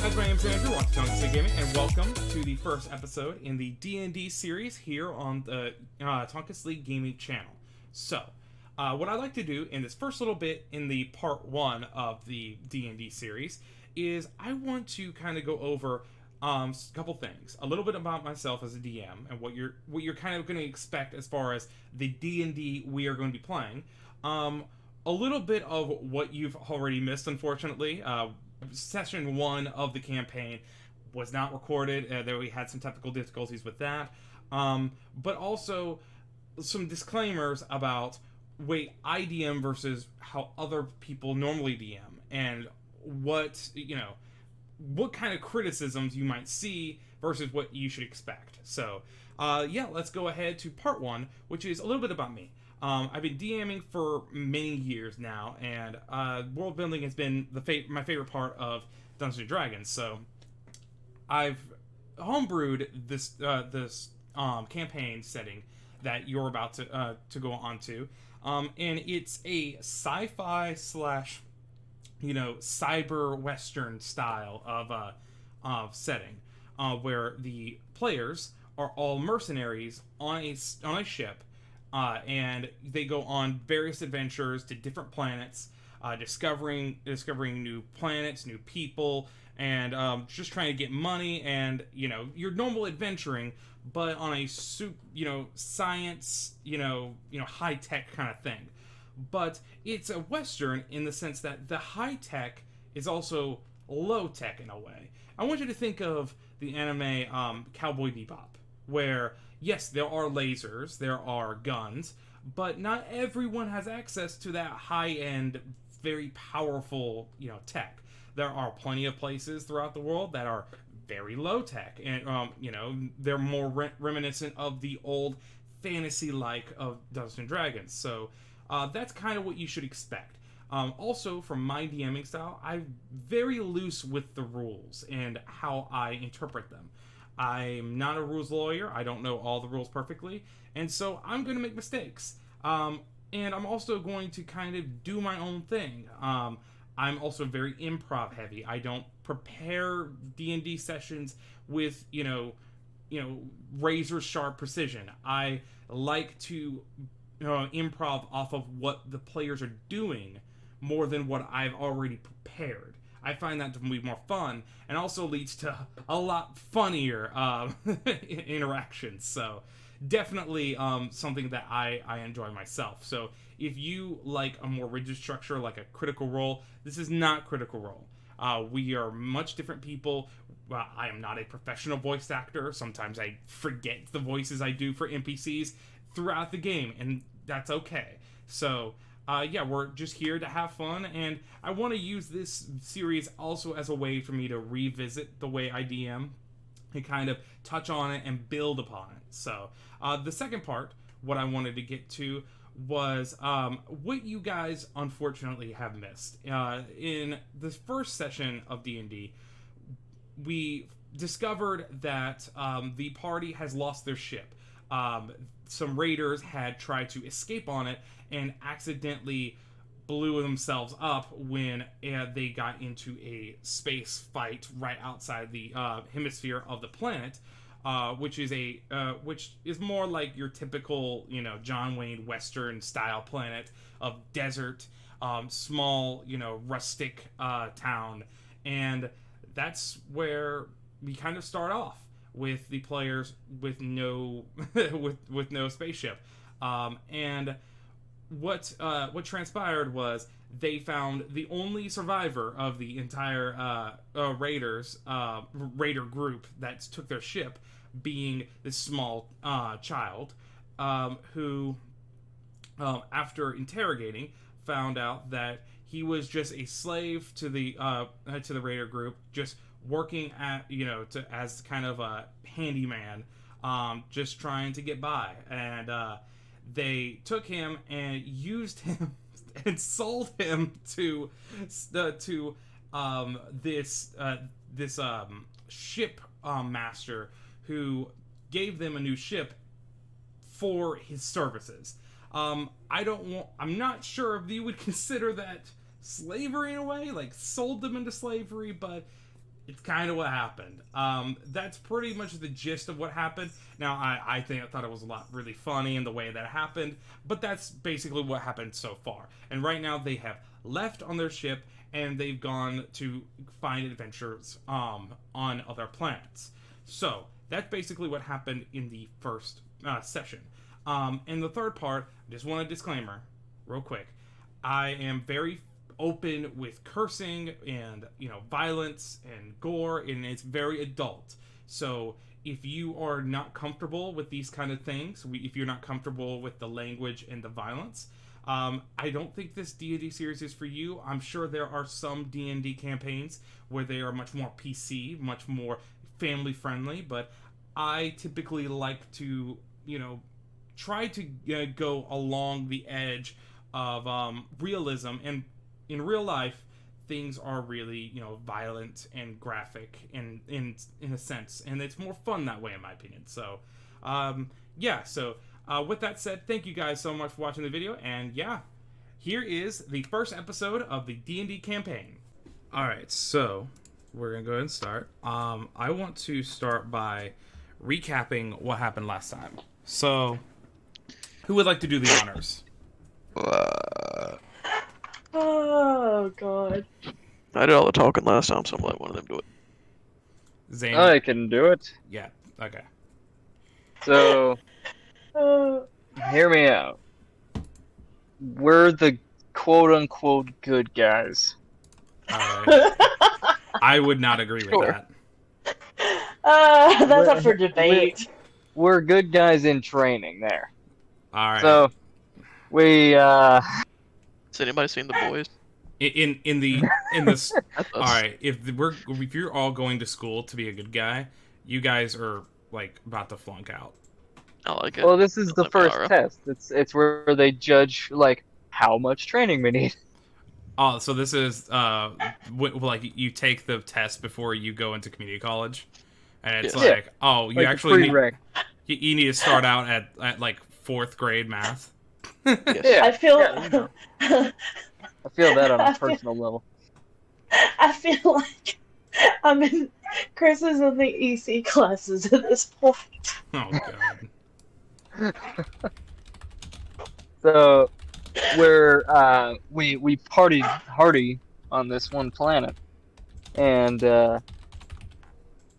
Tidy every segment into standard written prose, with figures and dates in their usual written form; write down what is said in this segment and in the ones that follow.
Guys, my name is Andrew, welcome to Tonkus Gaming, and welcome to the first episode in the D&D series here on the Tonkus League Gaming channel. So, what I'd like to do in this first little bit in the part 1 of the D&D series is I want to kind of go over a couple things. A little bit about myself as a DM and what you're kind of going to expect as far as the D&D we are going to be playing. A little bit of what you've already missed, unfortunately. Session 1 of the campaign was not recorded. There we had some technical difficulties with that. But also some disclaimers about I DM versus how other people normally DM, and what kind of criticisms you might see versus what you should expect. So, let's go ahead to part 1, which is a little bit about me. I've been DMing for many years now, and world building has been my favorite part of Dungeons & Dragons. So, I've homebrewed this campaign setting that you're about to go on to, and it's a sci-fi slash cyber western style of setting, where the players are all mercenaries on a ship. And they go on various adventures to different planets, discovering new planets, new people, and just trying to get money and your normal adventuring, but on a science high tech kind of thing. But it's a western in the sense that the high tech is also low tech in a way. I want you to think of the anime Cowboy Bebop, where yes, there are lasers, there are guns, but not everyone has access to that high-end, very powerful, tech. There are plenty of places throughout the world that are very low-tech, and, they're more reminiscent of the old fantasy-like of Dungeons & Dragons. So, that's kind of what you should expect. Also, from my DMing style, I'm very loose with the rules and how I interpret them. I'm not a rules lawyer. I don't know all the rules perfectly. And so I'm going to make mistakes. And I'm also going to kind of do my own thing. I'm also very improv heavy. I don't prepare D&D sessions with, razor sharp precision. I like to improv off of what the players are doing more than what I've already prepared. I find that to be more fun, and also leads to a lot funnier interactions. So, definitely something that I enjoy myself. So, if you like a more rigid structure, like a Critical Role, this is not Critical Role. We are much different people. I am not a professional voice actor. Sometimes I forget the voices I do for NPCs throughout the game, and that's okay. So, we're just here to have fun, and I want to use this series also as a way for me to revisit the way I DM and kind of touch on it and build upon it. So, the second part, what I wanted to get to was what you guys unfortunately have missed. In the first session of D&D, we discovered that the party has lost their ship. Some raiders had tried to escape on it and accidentally blew themselves up when they got into a space fight right outside the hemisphere of the planet, which is more like your typical John Wayne Western style planet of desert, small rustic town, and that's where we kind of start off with the players with no with no spaceship, and what transpired was they found the only survivor of the entire raider group that took their ship being this small child, who after interrogating found out that he was just a slave to the raider group, just working at as kind of a handyman, just trying to get by, and they took him and used him and sold him to this ship master, who gave them a new ship for his services. I'm not sure if you would consider that slavery in a way, like sold them into slavery, but it's kind of what happened. That's pretty much the gist of what happened. Now, I thought it was a lot really funny in the way that happened, but that's basically what happened so far. And right now, they have left on their ship and they've gone to find adventures on other planets. So that's basically what happened in the first session. In the third part, I just want a disclaimer, real quick. I am very open with cursing and violence and gore, and it's very adult. So if you are not comfortable with these kind of things, if you're not comfortable with the language and the violence, I don't think this D&D series is for you. I'm sure there are some D&D campaigns where they are much more PC, much more family friendly, but I typically like to try to go along the edge of realism, and in real life things are really violent and graphic in a sense, and it's more fun that way in my opinion. So with that said, thank you guys so much for watching the video, and here is the first episode of the D&D campaign. Alright, so we're gonna go ahead and start. I want to start by recapping what happened last time. So who would like to do the honors? Oh, God. I did all the talking last time, so I'm letting one of them do it. Zane? I can do it. Yeah, okay. So, hear me out. We're the quote-unquote good guys. I would not agree with that. That's up for debate. We're good guys in training there. Alright. So, we, Has anybody seen The Boys? In this alright, if you're all going to school to be a good guy, you guys are like about to flunk out. I like it. well, this is the first Alright. test. It's where they judge, like, how much training we need. Oh, so this is like you take the test before you go into community college, and it's Yeah. like, oh, you Like actually prereq. you need to start out at like 4th grade math. Yeah. I feel. Yeah, I feel that on a personal level. I feel like I'm in Chris's in the EC classes at this point. Oh god. So, we partied hardy on this one planet, and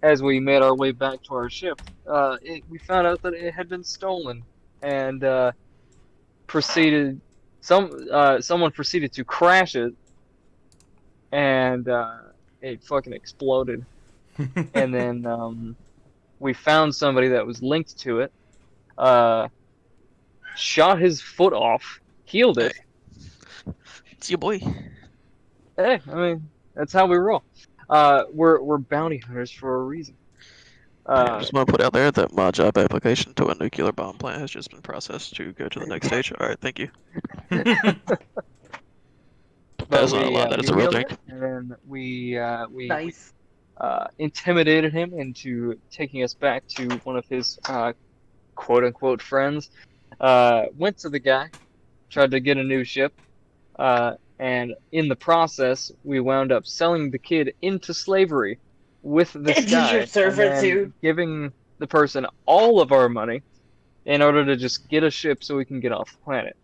as we made our way back to our ship, we found out that it had been stolen, and someone proceeded to crash it, and it fucking exploded. And then we found somebody that was linked to it, shot his foot off, healed it. It's your boy. Hey, I mean, that's how we roll. We're bounty hunters for a reason. I just want to put out there that my job application to a nuclear bomb plant has just been processed to go to the next stage. Alright, thank you. That's not a lie, that is a real healed thing. it, and we Nice. intimidated him into taking us back to one of his quote-unquote friends. Went to the guy, tried to get a new ship, and in the process, we wound up selling the kid into slavery with this Indentured guy, and then servitude. giving the person all of our money in order to just get a ship so we can get off the planet.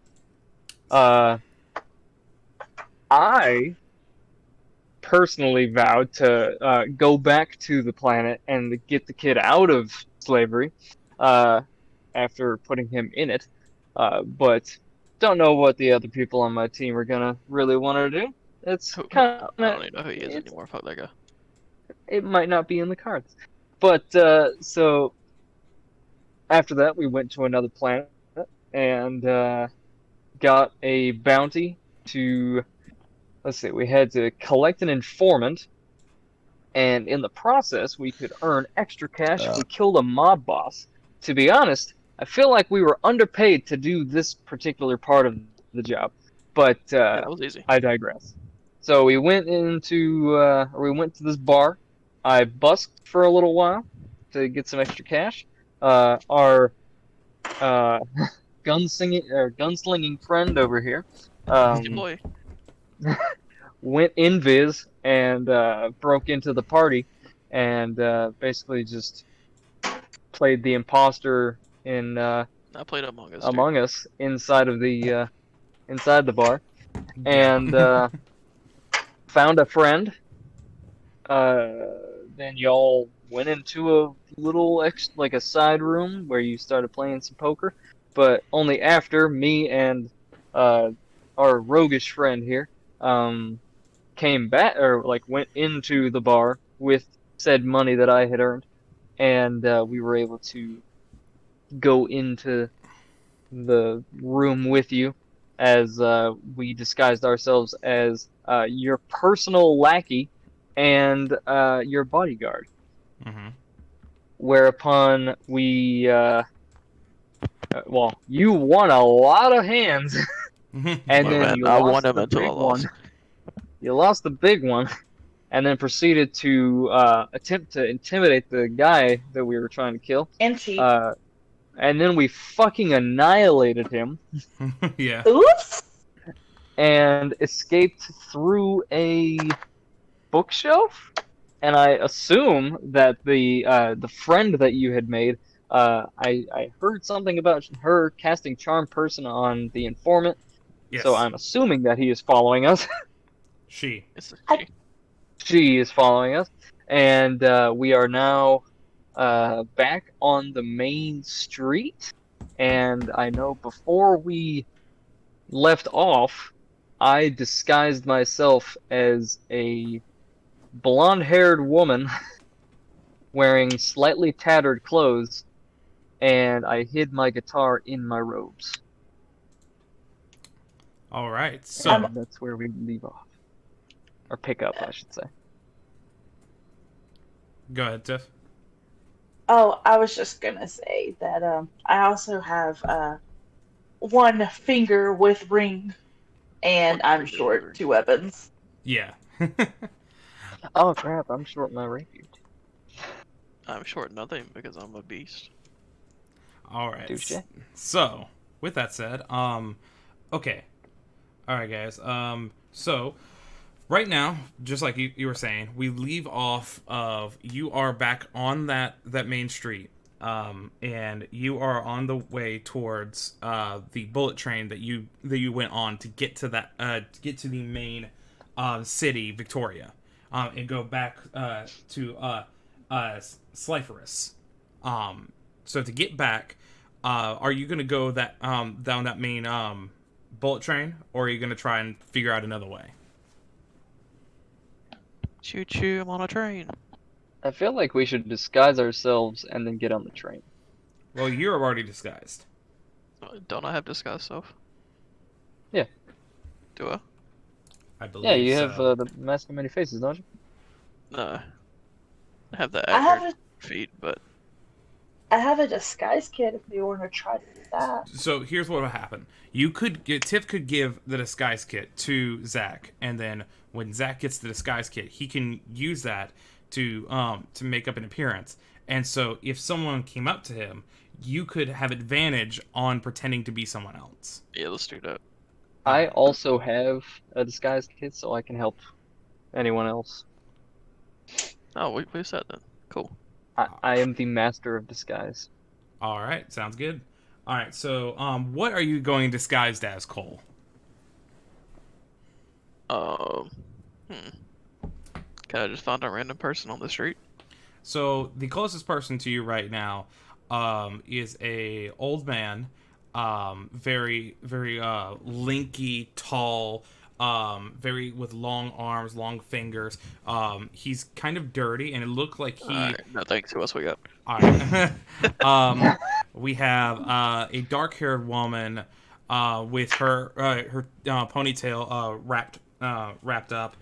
I personally vowed to go back to the planet and get the kid out of slavery after putting him in it, but don't know what the other people on my team are gonna really want to do. It's I kind don't even know who he is it's- anymore. Fuck that guy. it might not be in the cards. But so after that, we went to another planet and got a bounty to. Let's see, we had to collect an informant, and in the process, we could earn extra cash if we killed a mob boss. To be honest, I feel like we were underpaid to do this particular part of the job, but Yeah, that was easy. I digress. So we went we went to this bar. I busked for a little while to get some extra cash. Our gunslinging friend over here It's your boy. went invis and broke into the party and basically just played the imposter in I played Among Us, dude. Among Us inside of the inside the bar, Yeah. and found a friend. Then y'all went into a little like a side room where you started playing some poker, but only after me and our roguish friend here came back or like went into the bar with said money that I had earned, and we were able to go into the room with you as we disguised ourselves as your personal lackey and your bodyguard. Mm-hmm. Whereupon we, well, you won a lot of hands, and Look, then man, you I lost won him the until I big lost. one. You lost the big one, and then proceeded to attempt to intimidate the guy that we were trying to kill. And cheat. And then we fucking annihilated him Yeah. Oops. and escaped through a bookshelf. And I assume that the friend that you had made, I heard something about her casting charm person on the informant. Yes. So I'm assuming that he is following us. She. It's a I- she. She is following us, and we are now back on the main street. And I know before we left off, I disguised myself as a blonde-haired woman wearing slightly tattered clothes, and I hid my guitar in my robes. All right. So. And that's where we leave off. Or pick up, I should say. Go ahead, Tiff. Oh, I was just gonna say that I also have one finger with ring, and One I'm finger short with 2 weapons. Yeah. Oh crap, I'm short my rapier. I'm short nothing because I'm a beast. All right. Touche. So, with that said, okay. All right, guys. So right now, just like you were saying, we leave off of you are back on that main street, and you are on the way towards the bullet train that you went on to get to that to get to the main city, Victoria, and go back to Sliferous. So to get back, are you gonna go that down that main bullet train, or are you gonna try and figure out another way? Choo choo, I'm on a train. I feel like we should disguise ourselves and then get on the train. Well, you're already disguised. Don't I have disguise stuff? Yeah. Do I? I believe. Yeah, you have so. the mask of many faces, don't you? No. I have the I have accurate feet, but I have a disguise kit if you want to try to do that. So here's what will happen. Tiff could give the disguise kit to Zach, and then when Zach gets the disguise kit, he can use that to make up an appearance. And so if someone came up to him, you could have advantage on pretending to be someone else. yeah, let's do that. I also have a disguise kit, so I can help anyone else. Oh, we said that. Cool. I am the master of disguise. All right, sounds good. All right, so what are you going disguised as, Cole? Um, Can I just find a random person on the street? So the closest person to you right now is a old man, very lanky, tall, very with long arms, long fingers. He's kind of dirty, and it looked like he. Alright, no thanks. Who else we got? All right. We have a dark-haired woman with her ponytail wrapped up.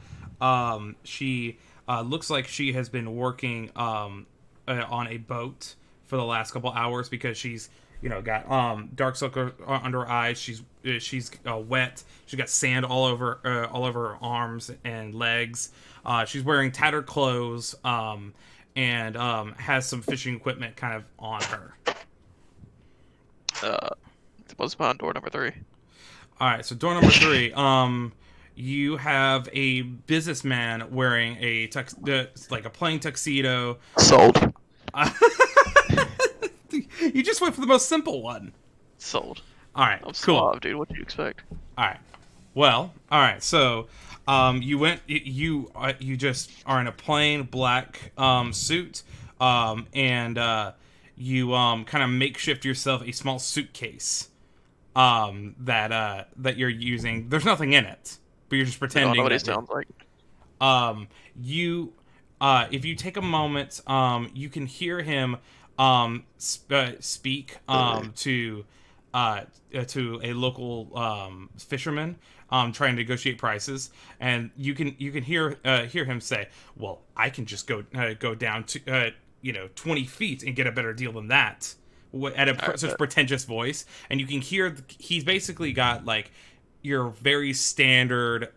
She looks like she has been working on a boat for the last couple hours because she's got dark circle under her eyes. She's wet. She's got sand all over her arms and legs. She's wearing tattered clothes. And has some fishing equipment kind of on her. What's behind door number 3? All right, so door number 3. you have a businessman wearing a like a plain tuxedo. Sold. You just went for the most simple one. Sold. All right, I'm cool. suave, dude. What do you expect? All right. Well, all right. So, you just are in a plain black suit, and you kind of makeshift yourself a small suitcase that you're using. There's nothing in it, but you're just I don't pretending know what he that sounds like. you if you take a moment, you can hear him speak to a local fisherman, trying to negotiate prices, and you can hear him say, "Well, I can just go down to 20 feet and get a better deal than that," at such pretentious voice, and you can hear he's basically got like your very standard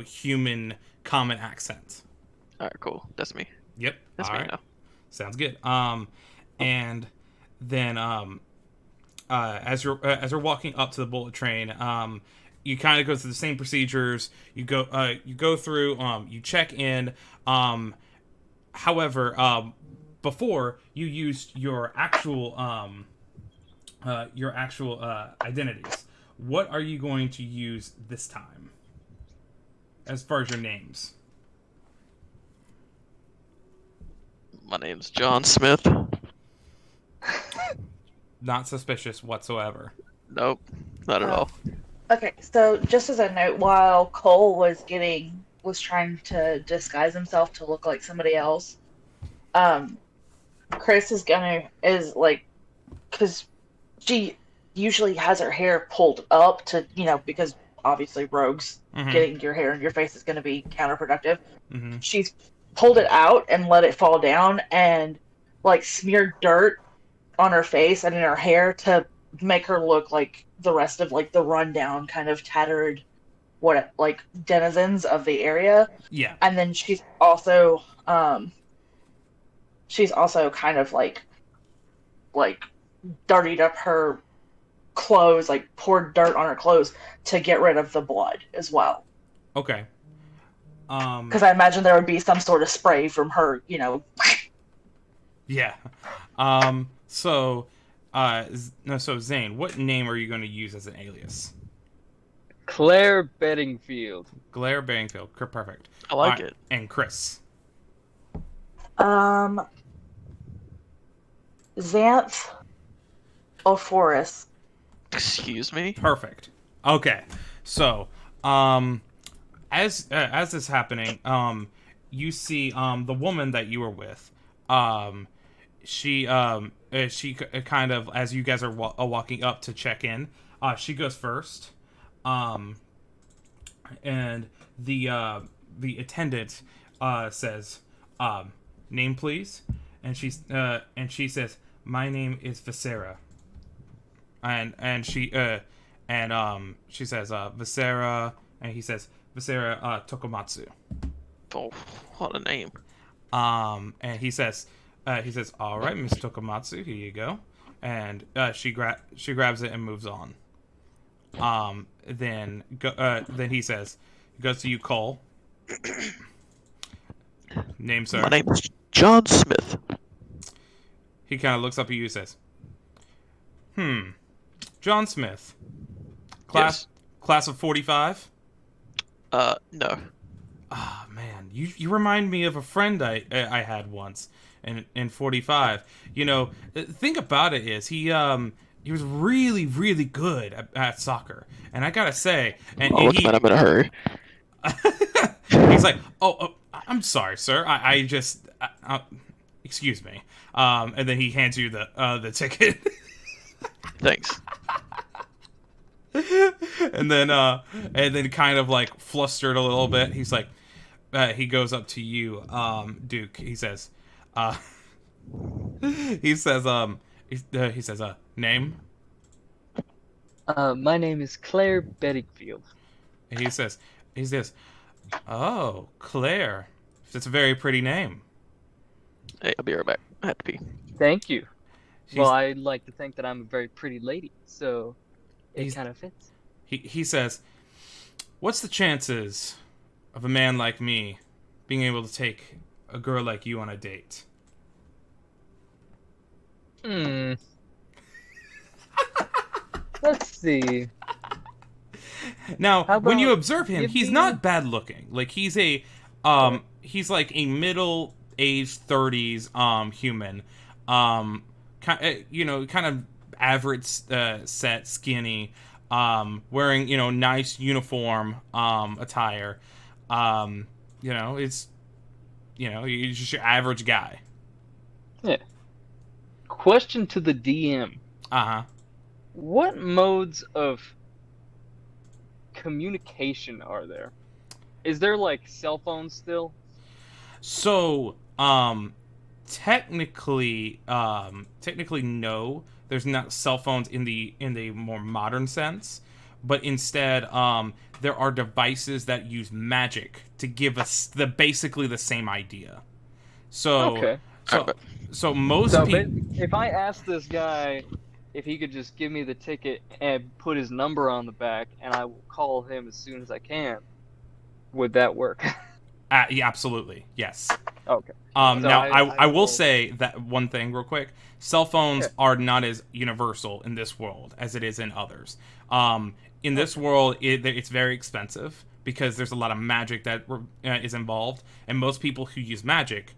human common accent. All right, cool. That's me. Yep. That's All me right. now. Sounds good. And then as you're walking up to the bullet train, you kind of go through the same procedures. You go through, you check in. However, before you used your actual identities. What are you going to use this time? As far as your names. My name's John Smith. Not suspicious whatsoever. Nope, not at all. Okay, so just as a note, while Cole was trying to disguise himself to look like somebody else, Chris is like, because she usually has her hair pulled up to, because obviously rogues getting your hair in your face is going to be counterproductive. Mm-hmm. She's pulled it out and let it fall down and like smeared dirt on her face and in her hair to make her look like the rest of like the rundown kind of tattered denizens of the area. Yeah. And then she's also kind of like dirtied up her clothes, like poured dirt on her clothes to get rid of the blood as well. Okay. Because I imagine there would be some sort of spray from her, Yeah. So Zane, what name are you going to use as an alias? Claire Bedingfield. Claire Bedingfield. Perfect. I like it. And Chris. Xanth Ophoris. Excuse me? Perfect. Okay. So, as this is happening, you see the woman that you were with. She kind of, as you guys are walking up to check in, she goes first. And the attendant says, "Name, please." And she says, "My name is Visera." And she says Visera, and he says Visera Tokomatsu. Oh, what a name. And he says, "All right, Miss Tokomatsu, here you go." And she grabs it and moves on. Then he says, he goes to you, Cole. Name, sir. My name is John Smith. He kind of looks up at you and says, John Smith. Class of 45? No. Ah, man, you remind me of a friend I had once in 45. Thing about it is he was really, really good at soccer, and I gotta say, and I'm in a hurry. He's like, oh, I'm sorry, sir. I just excuse me. And then he hands you the ticket. Thanks. and then kind of like flustered a little bit, he's like, he goes up to you, Duke. He says, name. My name is Claire Bedingfield. And he says, oh, Claire, that's a very pretty name. Hey, I'll be right back. I have to pee. Thank you. Well, I'd like to think that I'm a very pretty lady, so it kind of fits. He says, What's the chances of a man like me being able to take a girl like you on a date? Let's see. Now, How when you about observe him, give he's me- not bad looking. Like he's he's like a middle-aged 30s human. Kind of average set, skinny, wearing, nice uniform attire. It's he's just your average guy. Yeah. Question to the DM. Uh-huh. What modes of communication are there? Is there like cell phones still? So, technically no. There's not cell phones in the more modern sense, but instead, there are devices that use magic to give us basically the same idea. So, Okay. so most So people, if I ask this guy if he could just give me the ticket and put his number on the back, and I will call him as soon as I can, would that work? yeah, absolutely, yes. Okay. So Now, I will will- say that one thing real quick. Cell phones Yeah. are not as universal in this world as it is in others. In this world, it's very expensive because there's a lot of magic that is involved, and most people who use magic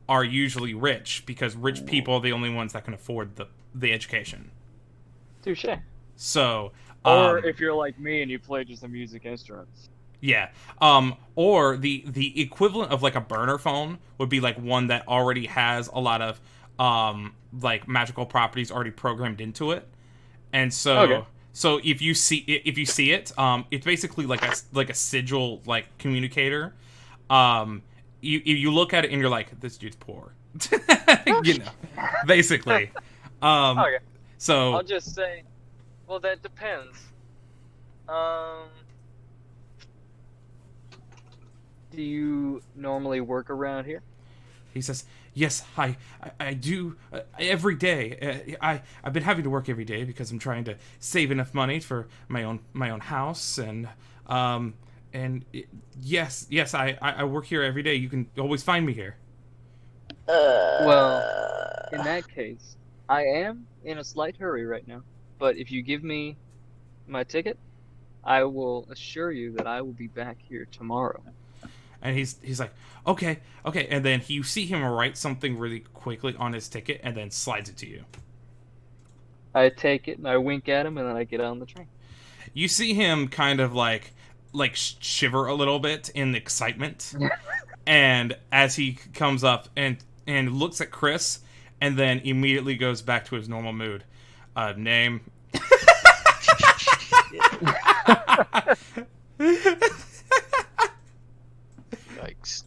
are usually rich because rich people are the only ones that can afford the education. Touche. So, Or if you're like me and you play just a music instrument. yeah. Or the equivalent of like a burner phone would be like one that already has a lot of like magical properties already programmed into it. And so Okay. so if you see it, it's basically like a sigil like communicator. You look at it and you're like, this dude's poor. Basically. Okay. So I'll just say, well, that depends. Do you normally work around here? he says, "Yes, I do every day. I've been having to work every day because I'm trying to save enough money for my own house yes, I work here every day. You can always find me here." Well, in that case, I am in a slight hurry right now. But if you give me my ticket, I will assure you that I will be back here tomorrow. And he's like, okay, and then you see him write something really quickly on his ticket and then slides it to you. I take it and I wink at him and then I get on the train. You see him kind of like shiver a little bit in excitement, and as he comes up and looks at Chris, and then immediately goes back to his normal mood. Name. Yikes.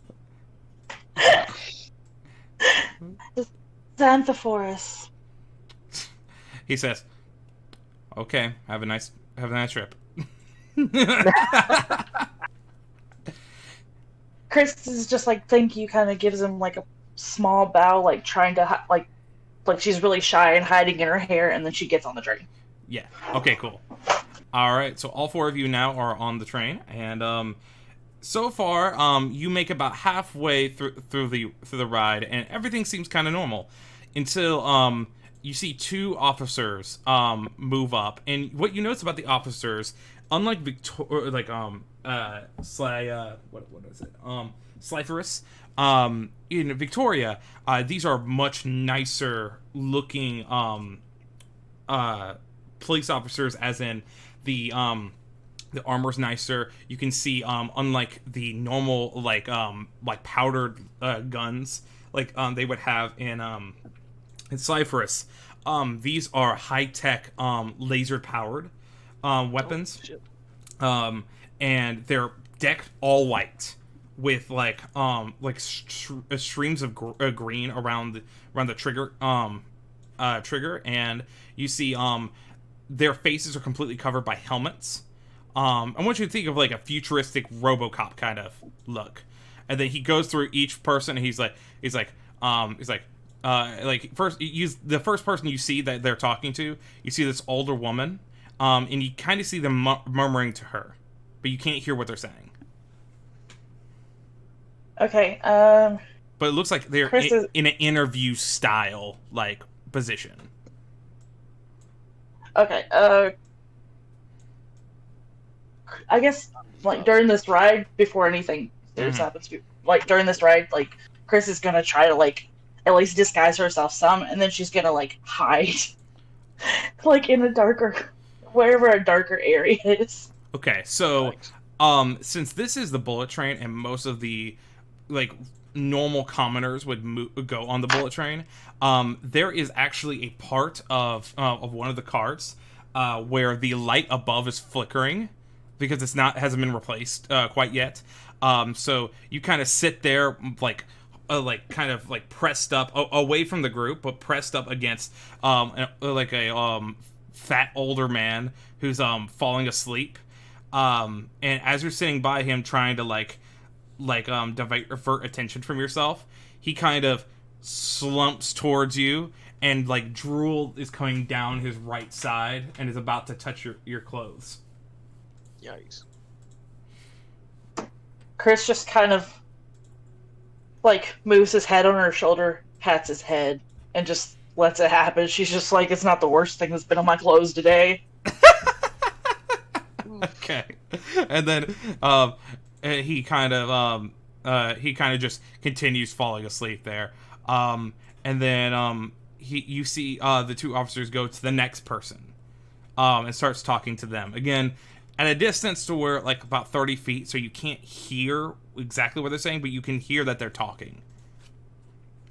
Xanthophorus. He says, "Okay, have a nice trip." Chris is just like, thank you, kind of gives him like a small bow, like trying to like she's really shy and hiding in her hair, and then she gets on the train. Yeah. Okay. Cool. All right. So all four of you now are on the train, and so far, you make about halfway through the ride, and everything seems kind of normal until you see two officers move up, and what you notice about the officers, unlike Sliferous, in Victoria, these are much nicer looking police officers, as in the armor's nicer. You can see, unlike the normal like powdered guns like they would have in Cypherus, these are high tech laser powered weapons. And they're decked all white with streams of green around the trigger trigger, and you see their faces are completely covered by helmets. I want you to think of like a futuristic RoboCop kind of look, and then he goes through each person, and he's like first, the first person you see that they're talking to, you see this older woman, and you kind of see them murmuring to her, but you can't hear what they're saying. Okay. But it looks like they're Chris is... in an interview style like position. Okay. I guess like during this ride, before anything serious happens, like during this ride, like Chris is gonna try to like at least disguise herself some, and then she's gonna like hide, like in a darker, wherever a darker area is. Okay, so since this is the bullet train and most of the like normal commoners would go on the bullet train, there is actually a part of one of the carts where the light above is flickering because hasn't been replaced quite yet. So you kind of sit there like kind of like pressed up away from the group, but pressed up against a fat older man who's falling asleep. And as you're sitting by him trying to divert attention from yourself, he kind of slumps towards you and like drool is coming down his right side and is about to touch your clothes. Yikes. Chris just kind of like moves his head on her shoulder, pats his head, and just lets it happen. She's just like, it's not the worst thing that's been on my clothes today. Okay. And then he kind of just continues falling asleep there. And then you see the two officers go to the next person and starts talking to them again at a distance to where like about 30 feet, so you can't hear exactly what they're saying, but you can hear that they're talking.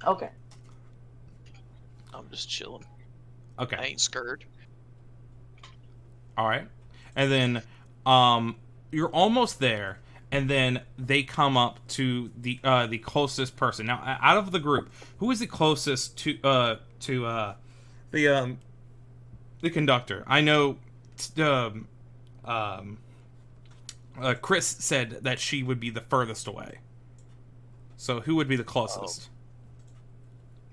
Okay. I'm just chilling. Okay. I ain't scared. All right. And then you're almost there, and then they come up to the closest person. Now, out of the group, who is the closest to the conductor? I know Chris said that she would be the furthest away. So who would be the closest?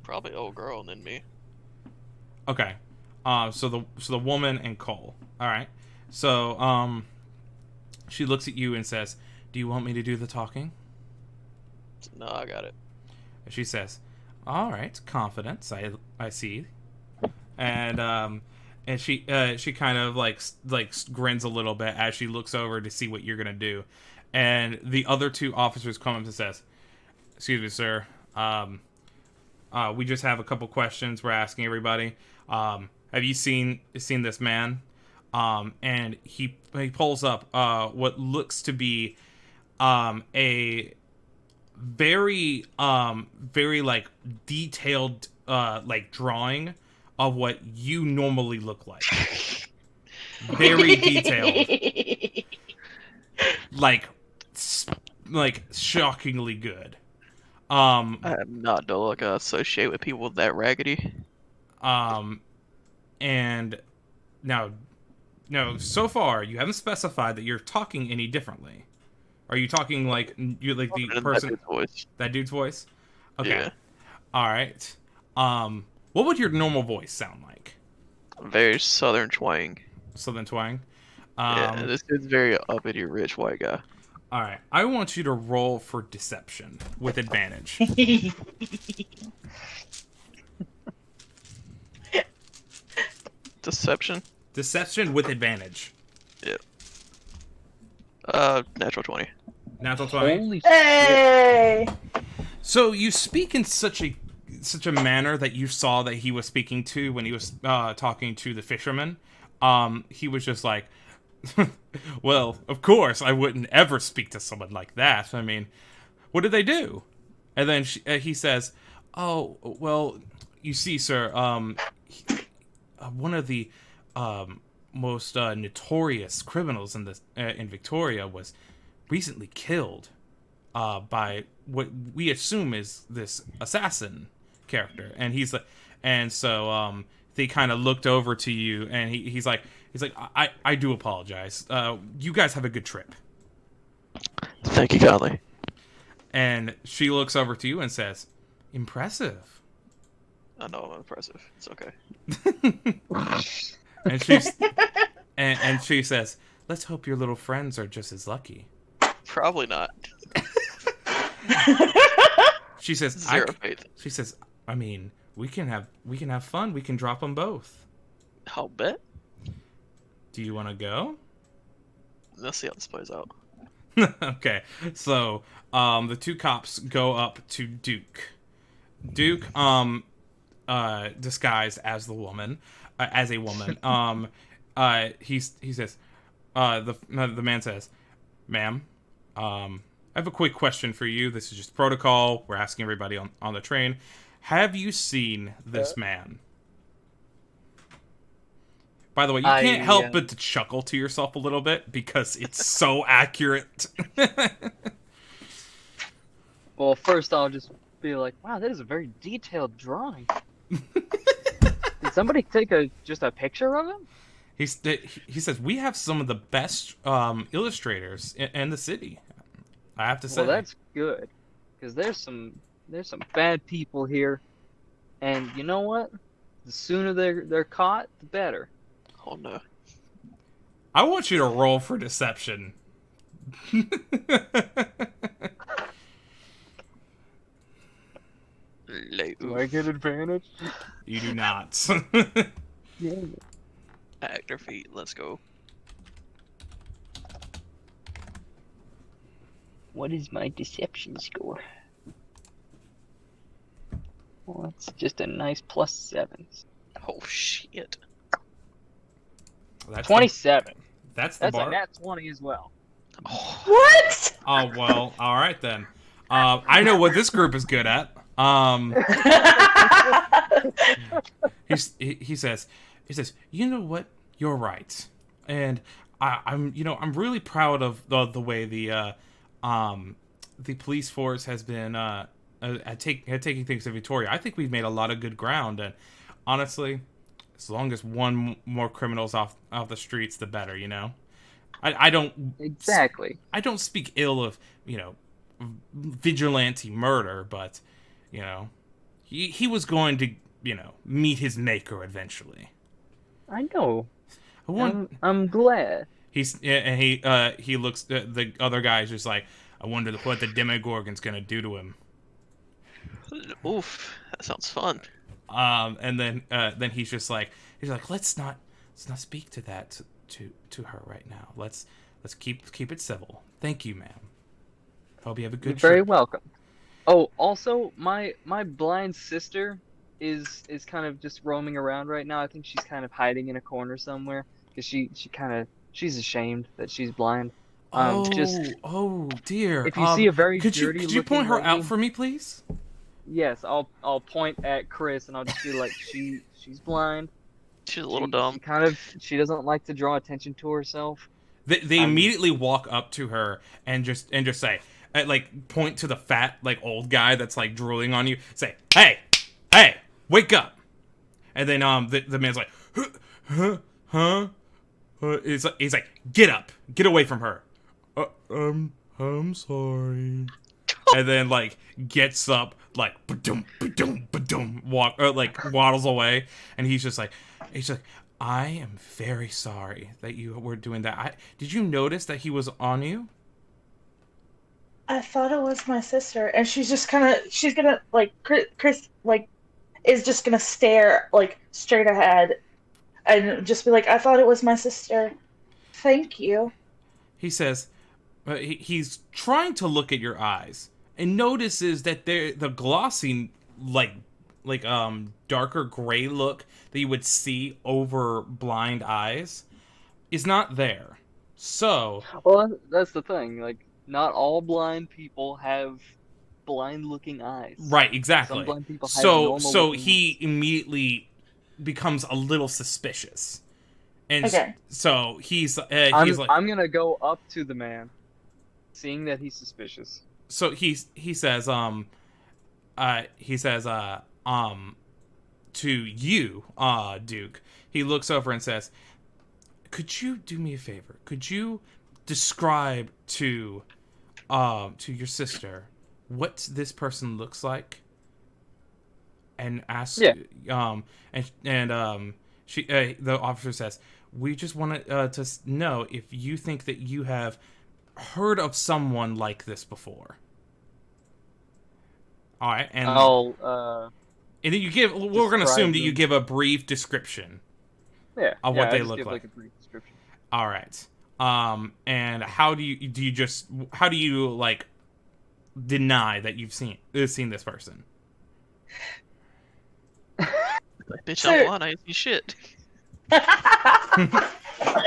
Probably old girl and then me. Okay. So the woman and Cole. All right. So she looks at you and says, "Do you want me to do the talking?" No, I got it. She says, "All right, confidence. I see." And she kind of like grins a little bit as she looks over to see what you're gonna do. And the other two officers come up and says, "Excuse me, sir. We just have a couple questions we're asking everybody. Have you seen this man?" And he pulls up what looks to be a very like detailed like drawing of what you normally look like. Very detailed. like shockingly good. I am not to look associate with people that raggedy. And now, so far you haven't specified that you're talking any differently. Are you talking like you like the person that dude's voice? Okay. Yeah. All right. What would your normal voice sound like? Very southern twang. Southern twang. Yeah, this dude's very uppity, rich white guy. All right. I want you to roll for deception with advantage. Deception? Deception with advantage. Yeah. Natural 20. Natural 20. Holy Hey! So you speak in such a manner that you saw that he was speaking to when he was talking to the fisherman. He was just like, well, of course, I wouldn't ever speak to someone like that. I mean, what did they do? And then he says, oh, well, you see, sir, one of the most notorious criminals in Victoria was recently killed by what we assume is this assassin character. And he's like, and so they kind of looked over to you, and he's like, I do apologize. You guys have a good trip. Thank you kindly. And she looks over to you and says, impressive. I know I'm impressive. It's okay. And she says, let's hope your little friends are just as lucky. Probably not. She says, Zero faith. She says, I mean, we can have fun. We can drop them both. I'll bet. Do you want to go? Let's see how this plays out. Okay, so the two cops go up to Duke. Duke, disguised as the woman, as a woman. He says, the man says, "Ma'am, I have a quick question for you. This is just protocol. We're asking everybody on the train. Have you seen this man?" By the way, you can't help but to chuckle to yourself a little bit because it's so accurate. Well, first I'll just be like, wow, that is a very detailed drawing. Did somebody take just a picture of him? He says, we have some of the best illustrators in the city. I have to say. Well, that's good, because there's some bad people here, and you know what? The sooner they're caught, the better. Oh no. I want you to roll for deception. Do I get advantage? You do not. Yeah. Actor feet. Let's go. What is my deception score? Well, it's just a nice +7. Oh shit. That's 27. That's a bar. nat 20 as well. Oh. What? Oh well, all right then. I know what this group is good at. He says, you know what? You're right, and I'm really proud of the way the police force has been at taking things to Victoria. I think we've made a lot of good ground, and honestly, as long as one more criminals off the streets, the better. You know, I don't exactly. I don't speak ill of vigilante murder, but he was going to meet his maker eventually. I know. I'm glad. He looks the other guy's just like, I wonder what the Demogorgon's gonna do to him. Oof, that sounds fun. And then he's like let's not speak to that to her right now. Let's keep it civil. Thank you, ma'am. Hope you have a good You're very trip. welcome. Oh, also, my blind sister is kind of just roaming around right now. I think she's kind of hiding in a corner somewhere because she's ashamed that she's blind. Oh dear. If you see a very could dirty you point her looking out lady- for me, please? Yes, I'll point at Chris and I'll just be like, she's blind. She's a little dumb. She doesn't like to draw attention to herself. They immediately walk up to her and just say, like, point to the fat old guy that's drooling on you. Say, hey, wake up! And then the man's like, huh? He's like, get up, get away from her. I'm sorry. And then gets up, ba-dum, ba-dum, ba-dum, waddles away, and he's like, I am very sorry that you were doing that. Did you notice that he was on you? I thought it was my sister, and she's gonna Chris is just gonna stare straight ahead, and just be like, I thought it was my sister. Thank you. He says, he's trying to look at your eyes and notices that the glossy darker gray look that you would see over blind eyes is not there. So, well, that's the thing. Not all blind people have blind-looking eyes. Right, exactly. Some blind people have so he immediately becomes a little suspicious, and Okay. so he's I'm gonna go up to the man, seeing that he's suspicious. So he says to you, Duke. He looks over and says, "Could you do me a favor? Could you describe to your sister what this person looks like?" And ask, yeah. She the officer says, we just want to know if you think that you have heard of someone like this before. All right, and then you give. We're going to assume that you give a brief description. Yeah. Of what they just look give, like. a brief description. All right. And how do you like deny that you've seen this person? Bitch, I'm blind. I ain't see shit.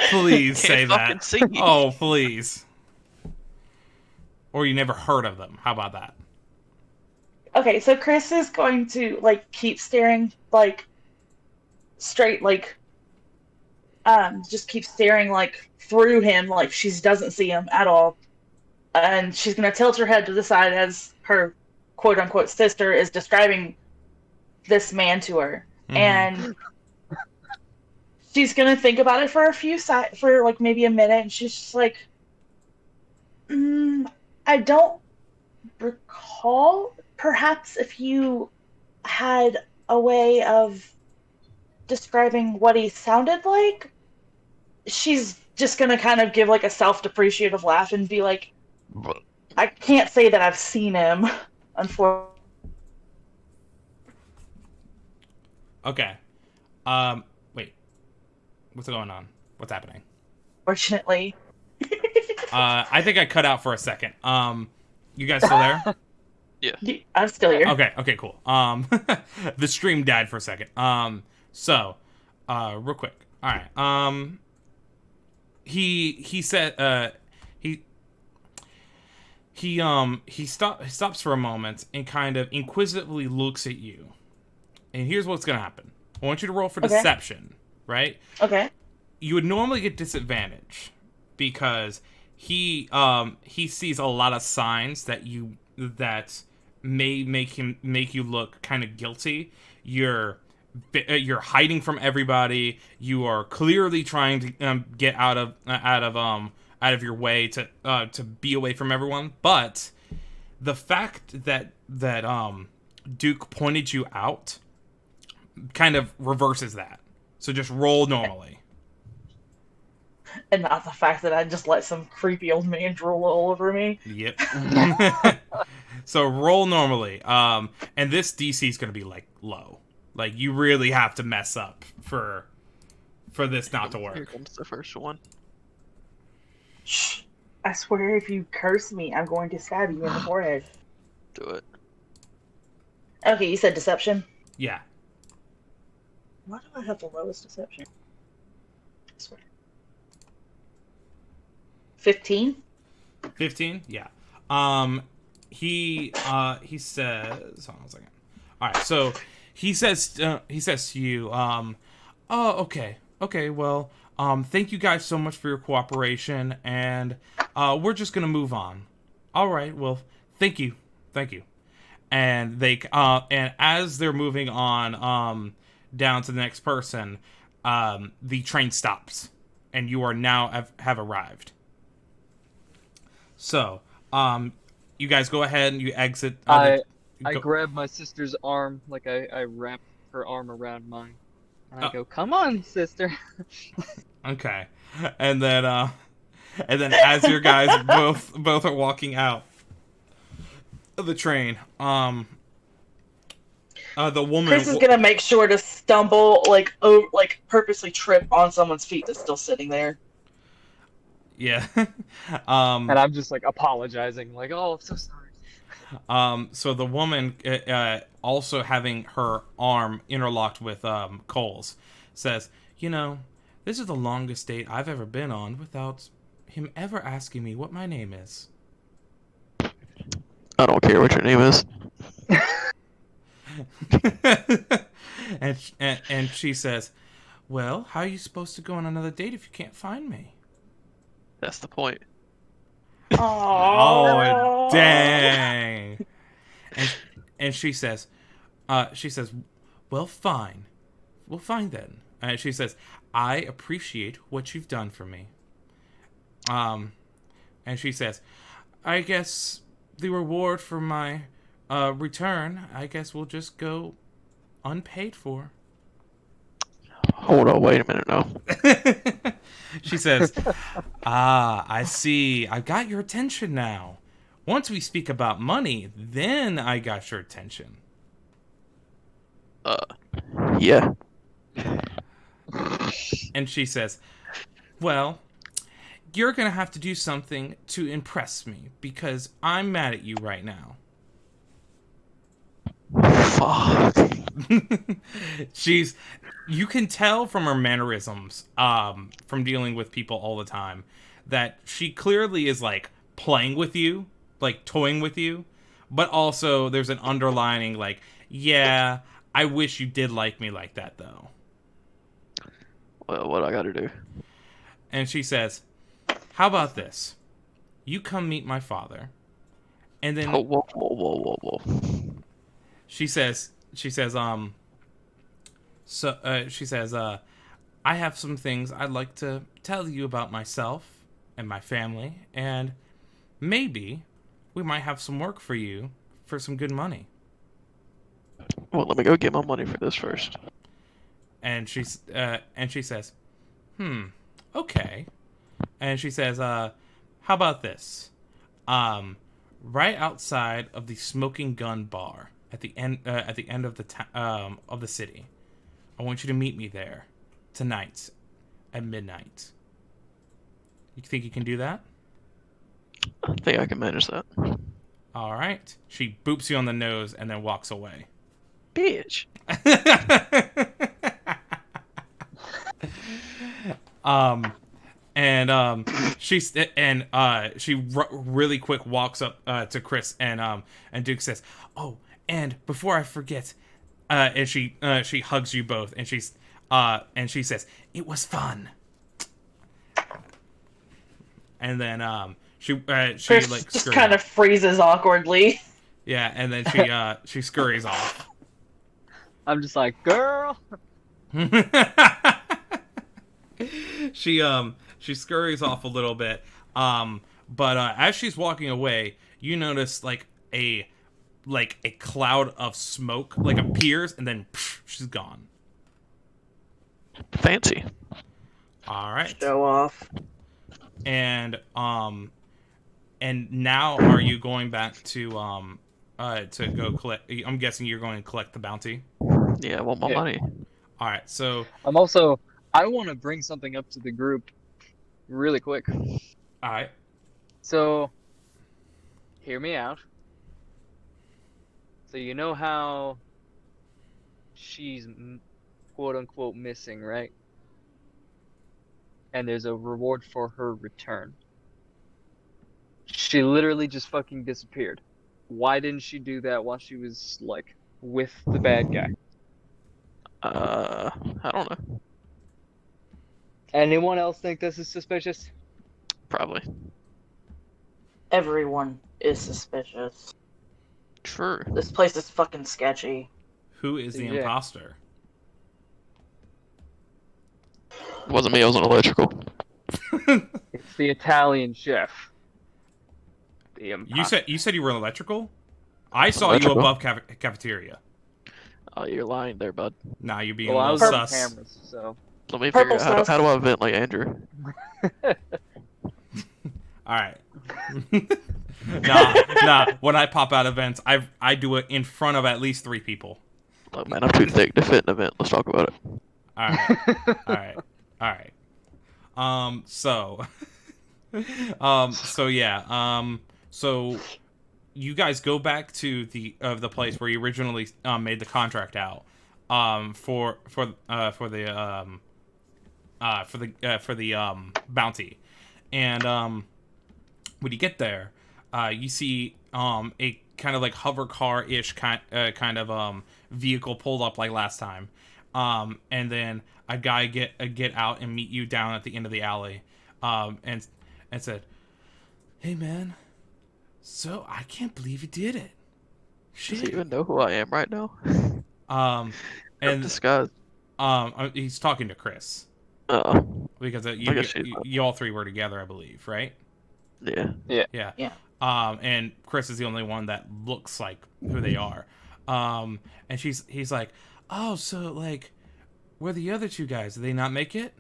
Please say Can't fucking that. see. Oh, please. Or you never heard of them. How about that? Okay, so Chris is going to like keep staring like straight, like just keep staring like through him, like she doesn't see him at all, and she's gonna tilt her head to the side as her quote unquote sister is describing this man to her, and she's gonna think about it for for like maybe a minute, and she's just like, I don't recall. Perhaps if you had a way of describing what he sounded like. She's just gonna kind of give like a self-depreciative laugh and be like, I can't say that I've seen him, unfortunately. Okay. Wait. What's going on? What's happening? I think I cut out for a second. You guys still there? Yeah. I'm still here. Okay, cool. The stream died for a second. So, real quick. All right. He said he stops for a moment and kind of inquisitively looks at you. And here's what's gonna happen. I want you to roll for deception, right? Okay. You would normally get disadvantage because he sees a lot of signs that may make you look kind of guilty. You're hiding from everybody. You are clearly trying to get out of your way to be away from everyone. But the fact that Duke pointed you out kind of reverses that. So just roll normally. And not the fact that I just let some creepy old man drool all over me. Yep. So roll normally. And this DC is going to be like low. Like you really have to mess up for this not to work. Here comes the first one. Shh. I swear if you curse me, I'm going to stab you in the forehead. Do it. Okay, you said deception? Yeah. Why do I have the lowest deception? I swear. 15? 15? Yeah. He says, hold on a second. All right, so he says to you, oh, okay, well, thank you guys so much for your cooperation, and we're just gonna move on. All right, well, thank you. And and as they're moving on, down to the next person, the train stops, and you are now have arrived. So, you guys go ahead and you exit. I grab my sister's arm, like I wrap her arm around mine, and I go, "Come on, sister." Okay, and then as your guys both are walking out of the train, the woman Chris is gonna make sure to stumble, like purposely trip on someone's feet that's still sitting there. Yeah. And I'm just like apologizing, like, "Oh, I'm so sorry." So the woman, also having her arm interlocked with Cole's, says, this is the longest date I've ever been on without him ever asking me what my name is. I don't care what your name is. and she says, well, how are you supposed to go on another date if you can't find me? That's the point. Oh, dang. And she says, well, fine. Well, fine then. And she says, I appreciate what you've done for me. And she says, I guess the reward for my return, I guess we'll just go unpaid for. Hold on, wait a minute now. She says, "Ah, I see. I got your attention now. Once we speak about money, then I got your attention." Yeah. And she says, "Well, you're going to have to do something to impress me because I'm mad at you right now." Fuck. You can tell from her mannerisms, from dealing with people all the time, that she clearly is like playing with you, like toying with you, but also there's an underlining like, yeah, I wish you did like me like that though. Well, what I gotta do? And she says, "How about this? You come meet my father." And then Oh, whoa. she says, she says, "I have some things I'd like to tell you about myself and my family, and maybe we might have some work for you for some good money." Well, let me go get my money for this first. And she says, "Okay." And she says, "How about this? Right outside of the Smoking Gun Bar at the end of the city. I want you to meet me there tonight at midnight." You think you can do that? I think I can manage that. All right. She boops you on the nose and then walks away. Bitch. She really quick walks up to Chris, and Duke says, "Oh, and before I forget," and she hugs you both, and she says, "It was fun." And then she Chris like just scurries kind of off. freezes awkwardly. Yeah, and then she scurries off. I'm just like, girl. She scurries off a little bit. But as she's walking away, you notice like a cloud of smoke like appears, and then she's gone. Fancy. All right. Show off. And now are you going back to go collect? I'm guessing you're going to collect the bounty. Yeah, I want my money. All right. So I want to bring something up to the group really quick. all right. So, hear me out. So you know how she's quote unquote missing, right? And there's a reward for her return. She literally just fucking disappeared. Why didn't she do that while she was like with the bad guy? I don't know. Anyone else think this is suspicious? Probably. Everyone is suspicious. True. This place is fucking sketchy. Who is the Yeah. imposter? Wasn't me, I was on electrical. It's the Italian chef. The imposter. You said you were electrical? I saw Electrical? you above cafeteria. Oh, you're lying there, bud. Nah, you're being Well, I a was little on sus. cameras, so Let me Purple figure out sus. how do I vent like Andrew? All right. Nah. When I pop out events, I do it in front of at least 3 people. Look, man, I'm too thick to fit an event. Let's talk about it. All right. All right. So you guys go back to the place where you originally made the contract out for the bounty, and when you get there, you see a kind of like hover car ish kind of vehicle pulled up like last time, and then a guy get out and meet you down at the end of the alley, and said, "Hey man, so I can't believe you did it." Does he even know who I am right now? And disguise. he's talking to Chris because you all 3 were together, I believe, right? Yeah. Yeah. Yeah. And Chris is the only one that looks like who they are. And he's like, "Oh, so like, where are the other two guys? Did they not make it?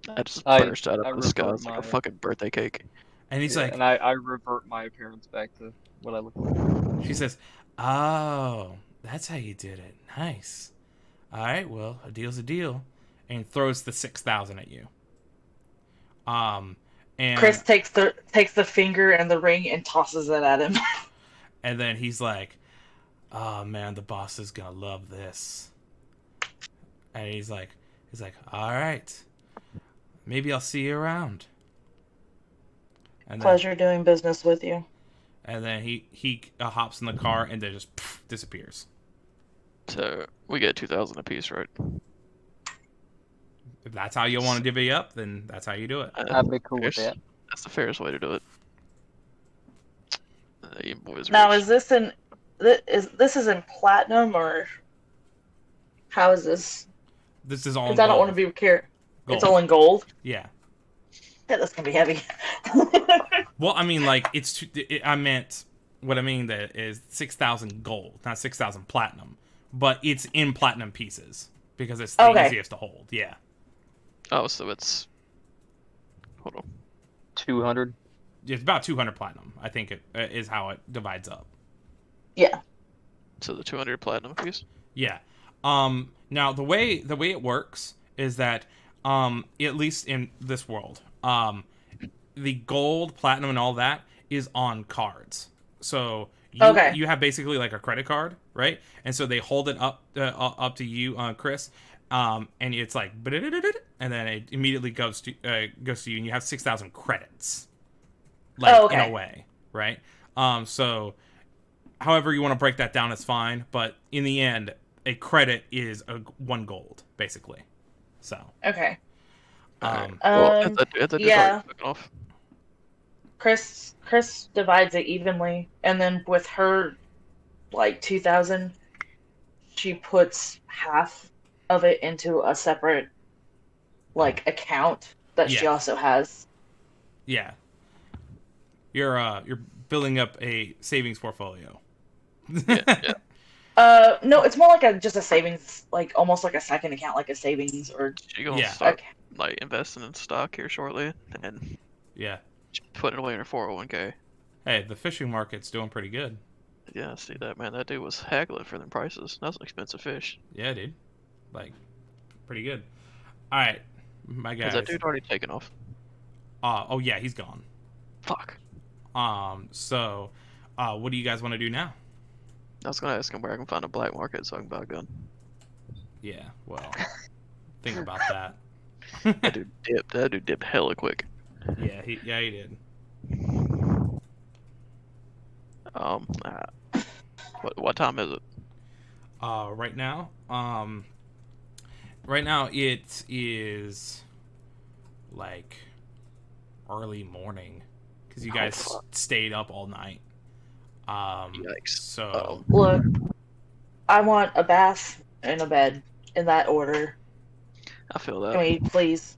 I just I burst out of the sky revert like a my- fucking birthday cake. And he's Yeah, like, and I revert my appearance back to what I look like. she says, "Oh, that's how you did it. Nice. All right, well, a deal's a deal," and throws the 6,000 at you. And Chris takes the finger and the ring and tosses it at him. and then he's like, "Oh man, the boss is gonna love this." And he's like, "All right, maybe I'll see you around." And then, Pleasure doing business with you. and then he hops in the car and then just disappears. So we get 2,000 apiece, right? If that's how you want to divvy up, then that's how you do it. I'd be cool with that. That's the fairest way to do it. You boys Now, rich. is this in platinum or how is this? This is all. Because I don't want to be careful. It's all in gold. Yeah. Yeah, that's gonna be heavy. Well, I mean, like I meant what I mean that is 6,000 gold, not 6,000 platinum, but it's in platinum pieces because it's the Okay. easiest to hold. Yeah. Oh, so it's. Hold on. 200. It's about 200 platinum. I think it is how it divides up. Yeah. So the 200 platinum apiece? Yeah. Now the way it works is that at least in this world, the gold, platinum, and all that is on cards. So you have basically like a credit card, right? And so they hold it up to you, Chris, and it's like, and then it immediately goes to you, and you have 6,000 credits, like in a way, right? So however you want to break that down is fine, but in the end, a credit is one gold, basically. So Okay. Alright. Well, it's a yeah. off. Chris divides it evenly, and then with her, like 2,000, she puts half of it into a separate, like, account that she Yeah. also has. yeah, you're building up a savings portfolio. Yeah. No, it's more like just a savings, like almost like a second account, like a savings or. She gonna Yeah. start Okay. like investing in stock here shortly, and Yeah. putting it away in her 401k. Hey, the fishing market's doing pretty good. Yeah, see that, man. That dude was haggling for them prices. That's an expensive fish. Yeah, dude. Like, pretty good. All right, my Has guys. that dude already taken off? Oh yeah, he's gone. Fuck. So, what do you guys want to do now? I was gonna ask him where I can find a black market so I can buy a gun. Yeah, well, think about that. That dude dipped. That dude dipped hella quick. Yeah, he did. What time is it? Right now it is like early morning because you guys fuck. stayed up all night. Yikes. So Look, I want a bath and a bed in that order. I feel that. Can we please?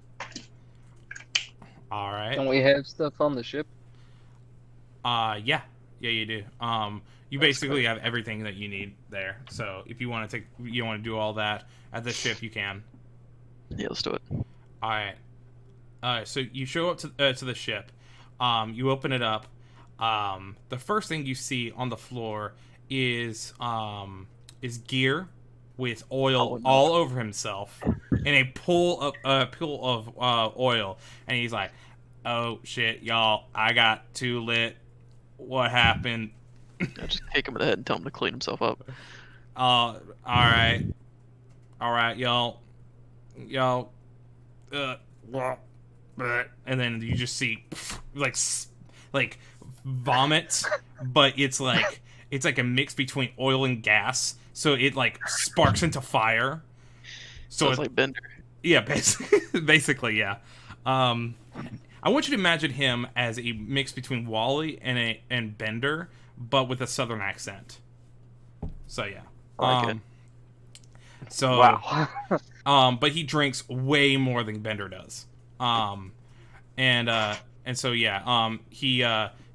all right. Don't we have stuff on the ship? Yeah, you do. You basically have everything that you need there. So if you want to do all that at the ship, you can. Yeah, let's do it. All right. So you show up to the ship. You open it up. The first thing you see on the floor is Gear with oil all over himself in a pool of oil, and he's like, "Oh shit, y'all! I got too lit. What happened?" I just kick him in the head and tell him to clean himself up. All right, y'all, and then you just see like vomit, but it's like a mix between oil and gas, so it like sparks into fire. So Sounds like Bender. yeah, basically, yeah. I want you to imagine him as a mix between Wally and Bender, but with a southern accent. So yeah. I like it. So Wow. but he drinks way more than Bender does. And so yeah, he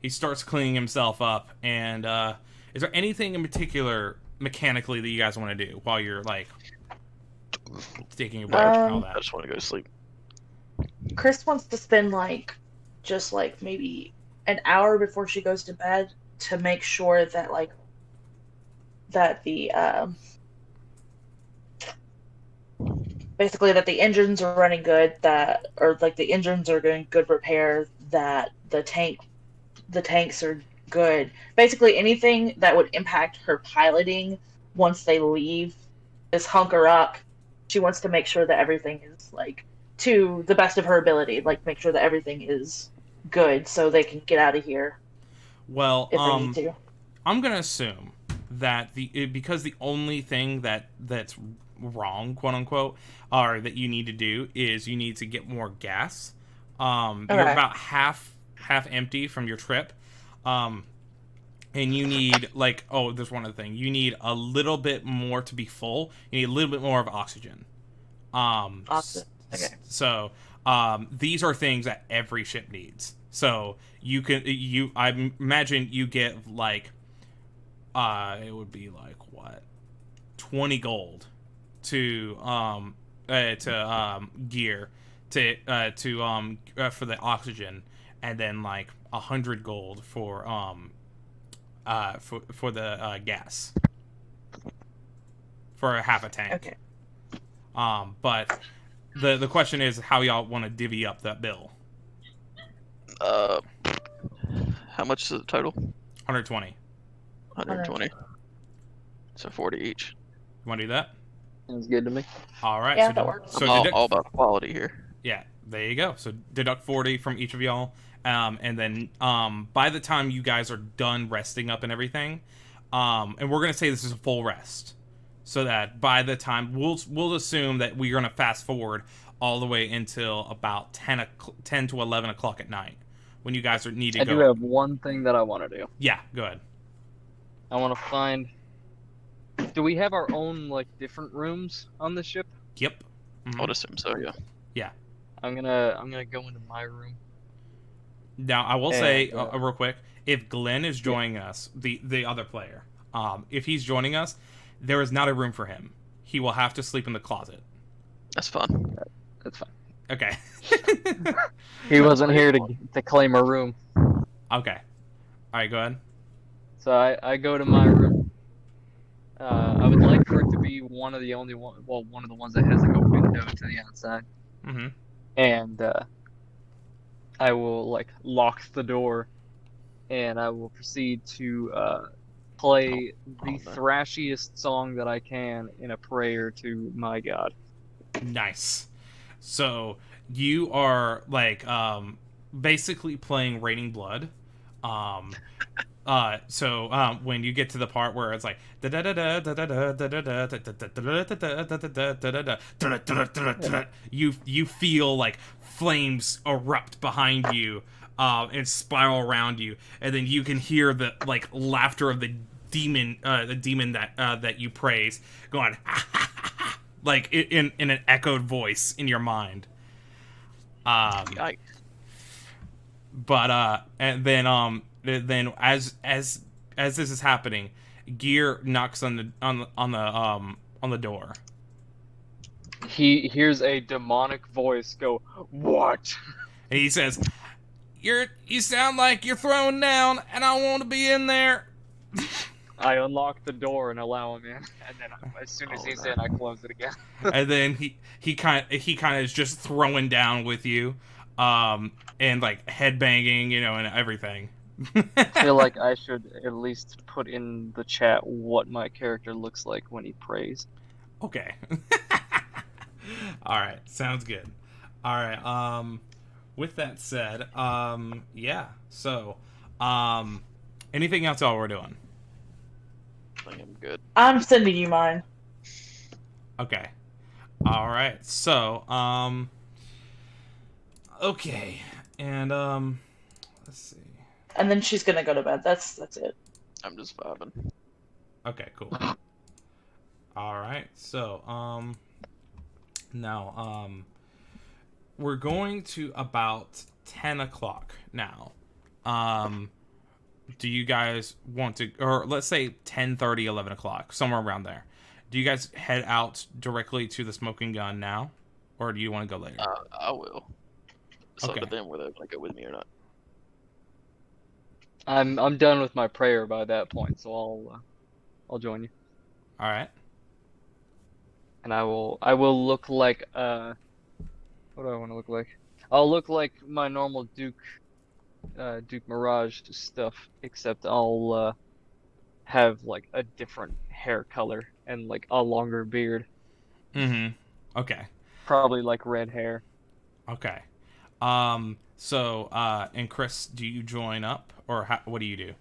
starts cleaning himself up. And is there anything in particular mechanically that you guys want to do while you're like? taking a break and all I that. just want to go to sleep. Chris wants to spend just maybe an hour before she goes to bed to make sure that that the basically that the engines are running good, the engines are in good repair, that the tanks are good. Basically anything that would impact her piloting once they leave is hunker up. She wants to make sure that everything is to the best of her ability, make sure that everything is good so they can get out of here Well, if they need to. I'm gonna assume that because the only thing that's wrong, quote unquote, or that you need to do is you need to get more gas. You're Okay. about half empty from your trip. And you need there's one other thing. You need a little bit more to be full. You need a little bit more of oxygen. Awesome. Okay. So these are things that every ship needs. So I imagine you get it would be what, 20 gold to gear for the oxygen, and then 100 gold for the gas for a half a tank. Okay. But the question is how y'all want to divvy up that bill. How much is the total? 120. 120. So 40 each. You want to do that? Sounds good to me. All right. Yeah, so that works. So I'm all about quality here. Yeah, there you go. So deduct 40 from each of y'all, and then by the time you guys are done resting up and everything, and we're gonna say this is a full rest, so that by the time we'll assume that we're gonna fast forward all the way until about 10 to 11 o'clock at night, when you guys need to go. I do have one thing that I want to do. Yeah, go ahead. I want to find. Do we have our own different rooms on the ship? Yep. I would assume so, yeah. Yeah. I'm gonna go into my room. Now I will say real quick, if Glenn is joining us, the other player, if he's joining us, there is not a room for him. He will have to sleep in the closet. That's fun. That's fine. Okay. He wasn't here to claim a room. Okay. All right, go ahead. So I go to my room. I would like for it to be one of the ones that has a window to the outside. Mm-hmm. And I will lock the door, and I will proceed to play the thrashiest song that I can in a prayer to my God. Nice. So you are basically playing Raining Blood. So when you get to the part where it's you feel flames erupt behind you and spiral around you, and then you can hear the laughter of the demon that you praise going in an echoed voice in your mind. Yikes. But and then as this is happening, Gear knocks on the door. He hears a demonic voice go, "What?" And he says, "You sound like you're thrown down, and I want to be in there." I unlock the door and allow him in, and then as soon as he's in, I close it again. And then he kind of is just throwing down with you, and head banging, and everything. I feel like I should at least put in the chat what my character looks like when he prays. Okay. All right, sounds good. All right. With that said, yeah. So, anything else y'all we're doing? I am good. I'm sending you mine. Okay. All right. So, okay, and let's see. And then she's gonna go to bed. That's it. I'm just vibing. Okay, cool. All right. So, now, we're going to about 10 o'clock now. Do you guys want to, or let's say 10:30, 11 o'clock, somewhere around there. do you guys head out directly to the smoking gun now, or do you want to go later? I will. It's Okay. up to them whether they want to go with me or not. I'm done with my prayer by that point, so I'll join you, All right. and I will look like what do I want to look like? I'll look like my normal Duke Mirage stuff, except I'll have like a different hair color and like a longer beard, Mm-hmm. Okay. probably like red hair. Okay. So, and Chris, do you join up, or what do you do?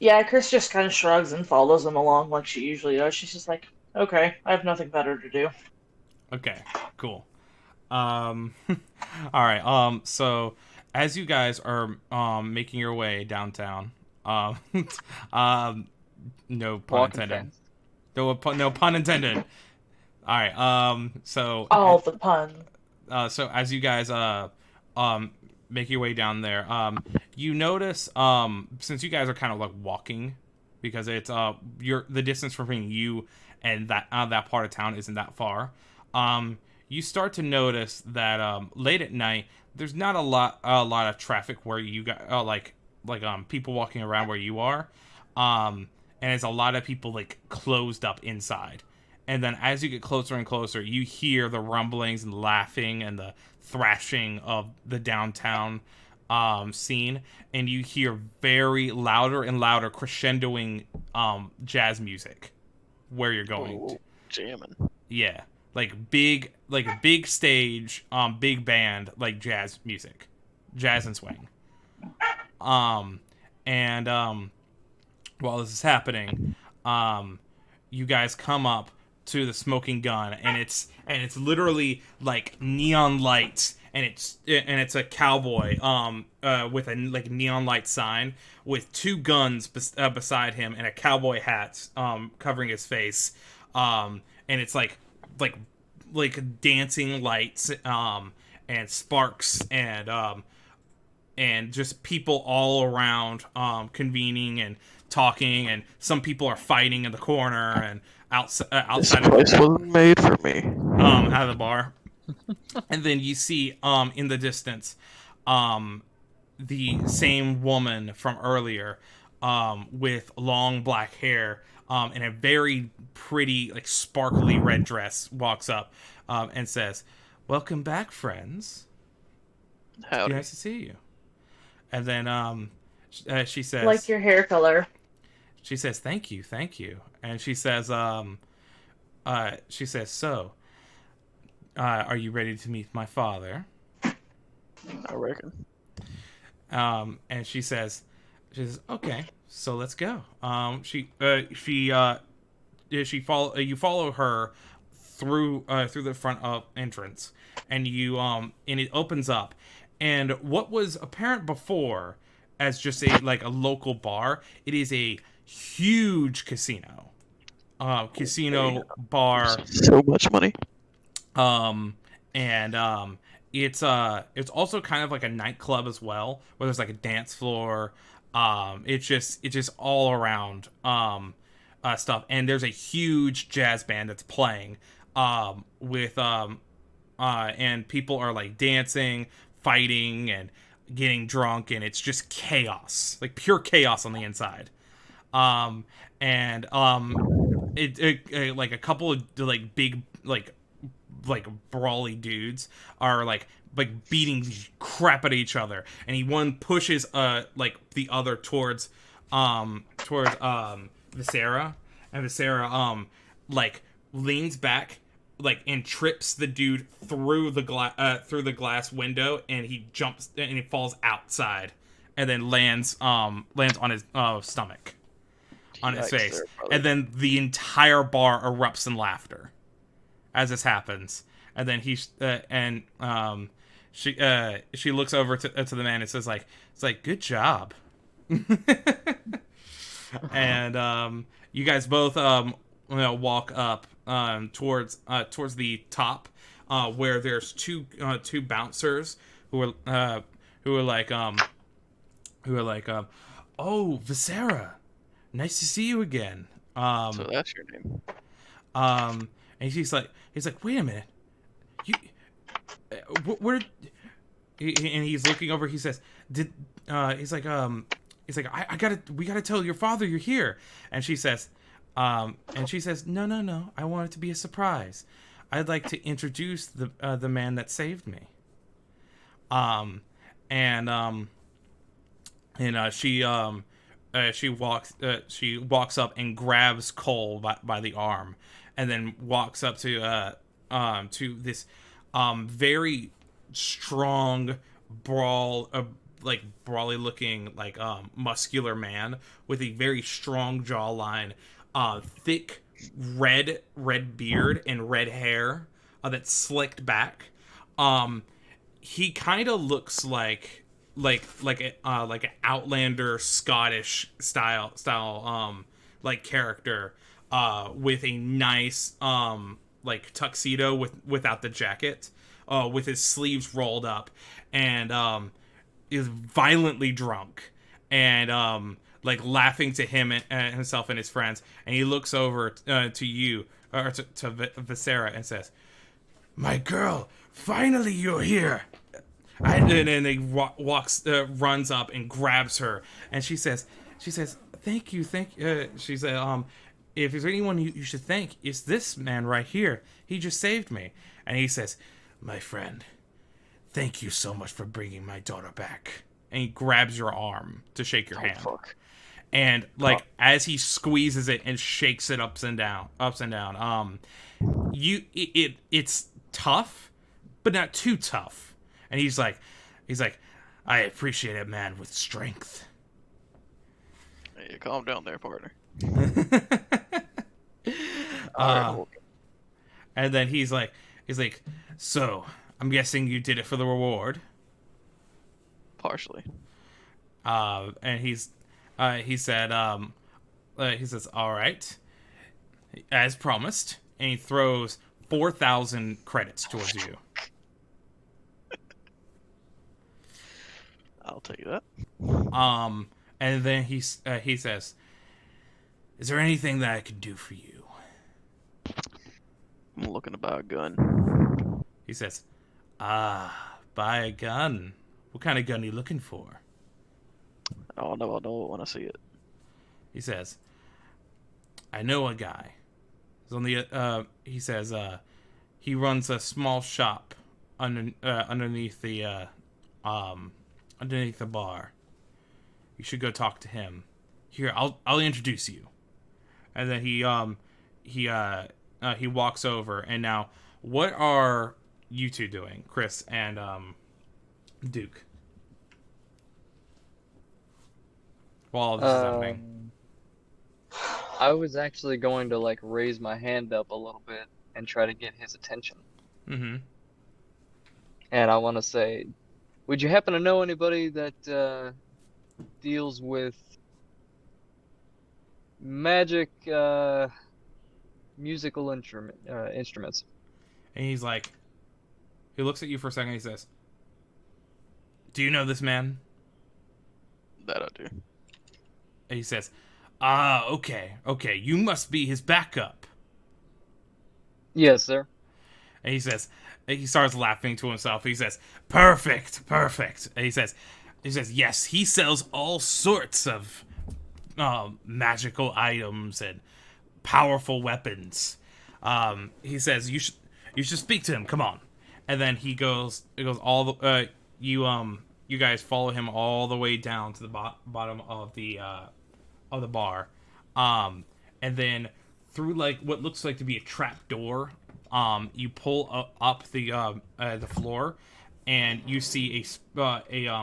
Yeah, Chris just kind of shrugs and follows him along like she usually does. She's just like, okay, I have nothing better to do. Okay. Cool. All right. So as you guys are making your way downtown, um, um, no pun Walking intended. fast. No pun intended. All right. All the pun. So as you guys um make your way down there, you notice since you guys are kind of like walking, because it's the distance between you and that part of town isn't that far. You start to notice that late at night there's not a lot of traffic where you got people walking around where you are. And it's a lot of people like closed up inside. And then as you get closer and closer, you hear the rumblings and laughing and the thrashing of the downtown scene, and you hear very louder and louder crescendoing jazz music where you're going. Ooh, jamming. Yeah, like a big stage, big band, like jazz music, jazz and swing. And while this is happening, you guys come up to the smoking gun, and it's literally neon lights, and it's a cowboy with a neon light sign with two guns beside him and a cowboy hat covering his face, and it's like dancing lights and sparks and just people all around convening and talking, and some people are fighting in the corner and outside This place wasn't made for me. out of the bar. And then you see in the distance the same woman from earlier with long black hair and a very pretty sparkly red dress walks up and says, "Welcome back, friends. Howdy. Nice to see you." And then she says, Like your hair color. she says, thank you. And she says, so, are you ready to meet my father? I reckon. And she says, okay, so let's go. You follow her through the front entrance, and and it opens up, and what was apparent before as just a local bar, it is a huge casino. Bar. So much money. And it's also kind of like a nightclub as well, where there's like a dance floor. It's just all around stuff, and there's a huge jazz band that's playing with and people are like dancing, fighting, and getting drunk, and it's just chaos, like pure chaos on the inside. It like a couple of big brawly dudes are beating the crap out of each other, and one pushes the other towards Visera, and Visera leans back and trips the dude through the glass window, and he jumps and he falls outside, and then lands on his stomach, on his face, and then the entire bar erupts in laughter as this happens. And then she looks over to the man and says good job. And you guys both walk up towards the top, where there's two bouncers who are Oh, Visera, nice to see you again. So that's your name. And he's like, wait a minute, you, where? And he's looking over. He says, did he's like, we gotta tell your father you're here. And she says, no, I want it to be a surprise. I'd like to introduce the man that saved me. She walks up and grabs Cole by the arm, and then walks up to this very strong brawly looking muscular man with a very strong jawline, thick red beard and red hair that's slicked back. He kind of looks like an Outlander Scottish style character, with a nice tuxedo without the jacket, with his sleeves rolled up, and is violently drunk, and laughing to himself and his friends. And he looks over to you, or to Visera, and says, "My girl, finally you're here." And then he runs up and grabs her, and she says, "Thank you." She said, "If there's anyone you should thank, it's this man right here. He just saved me." And he says, "My friend, thank you so much for bringing my daughter back." And he grabs your arm to shake your hand. Fuck. And as he squeezes it and shakes it ups and down, it's tough, but not too tough. And he's like, "I appreciate a man with strength." Hey, calm down there, partner. And then he's like, "So I'm guessing you did it for the reward." Partially. And he says, "All right, as promised." And he throws 4,000 credits towards you. I'll tell you that. And then he says, "Is there anything that I can do for you?" I'm looking to buy a gun. He says, "Buy a gun. What kind of gun are you looking for?" Oh no, I don't want to see it. He says, "I know a guy. He's on the he says he runs a small shop underneath the bar. You should go talk to him. Here, I'll introduce you." And then he walks over. And now, what are you two doing, Chris and Duke, while all this is happening? I was actually going to raise my hand up a little bit and try to get his attention. Mm-hmm. And I want to say, would you happen to know anybody that deals with magic musical instruments? And he looks at you for a second. He says, "Do you know this man?" That I do. And he says, okay. You must be his backup." Yes, sir. And he starts laughing to himself. He says, perfect. And he says, "Yes, he sells all sorts of magical items and powerful weapons." He says, you should speak to him. Come on." And then he goes all the you guys follow him all the way down to the bottom of the bar, and then through what looks like to be a trap door, you pull up the floor, and you see a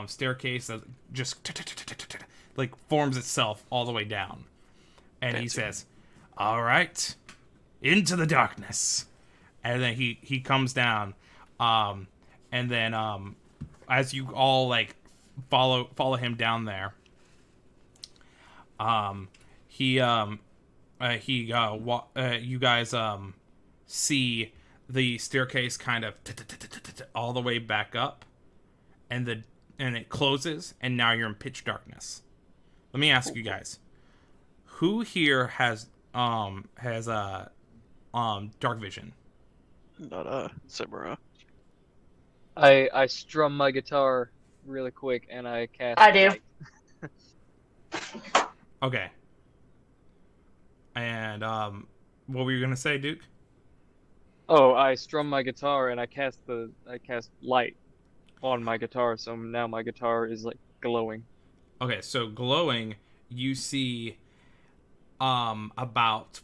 staircase that just forms itself all the way down. And he says, "All right, into the darkness." And then he comes down, and then as you all follow him down there, you guys see the staircase kind of all the way back up, and it closes, and now you're in pitch darkness. let me ask you guys: who here has dark vision? Not Samurai. I strum my guitar really quick and I cast I do. light. Okay. And what were you gonna say, Duke? Oh, I strum my guitar and I cast light on my guitar, so now my guitar is like glowing. Okay, so glowing, you see about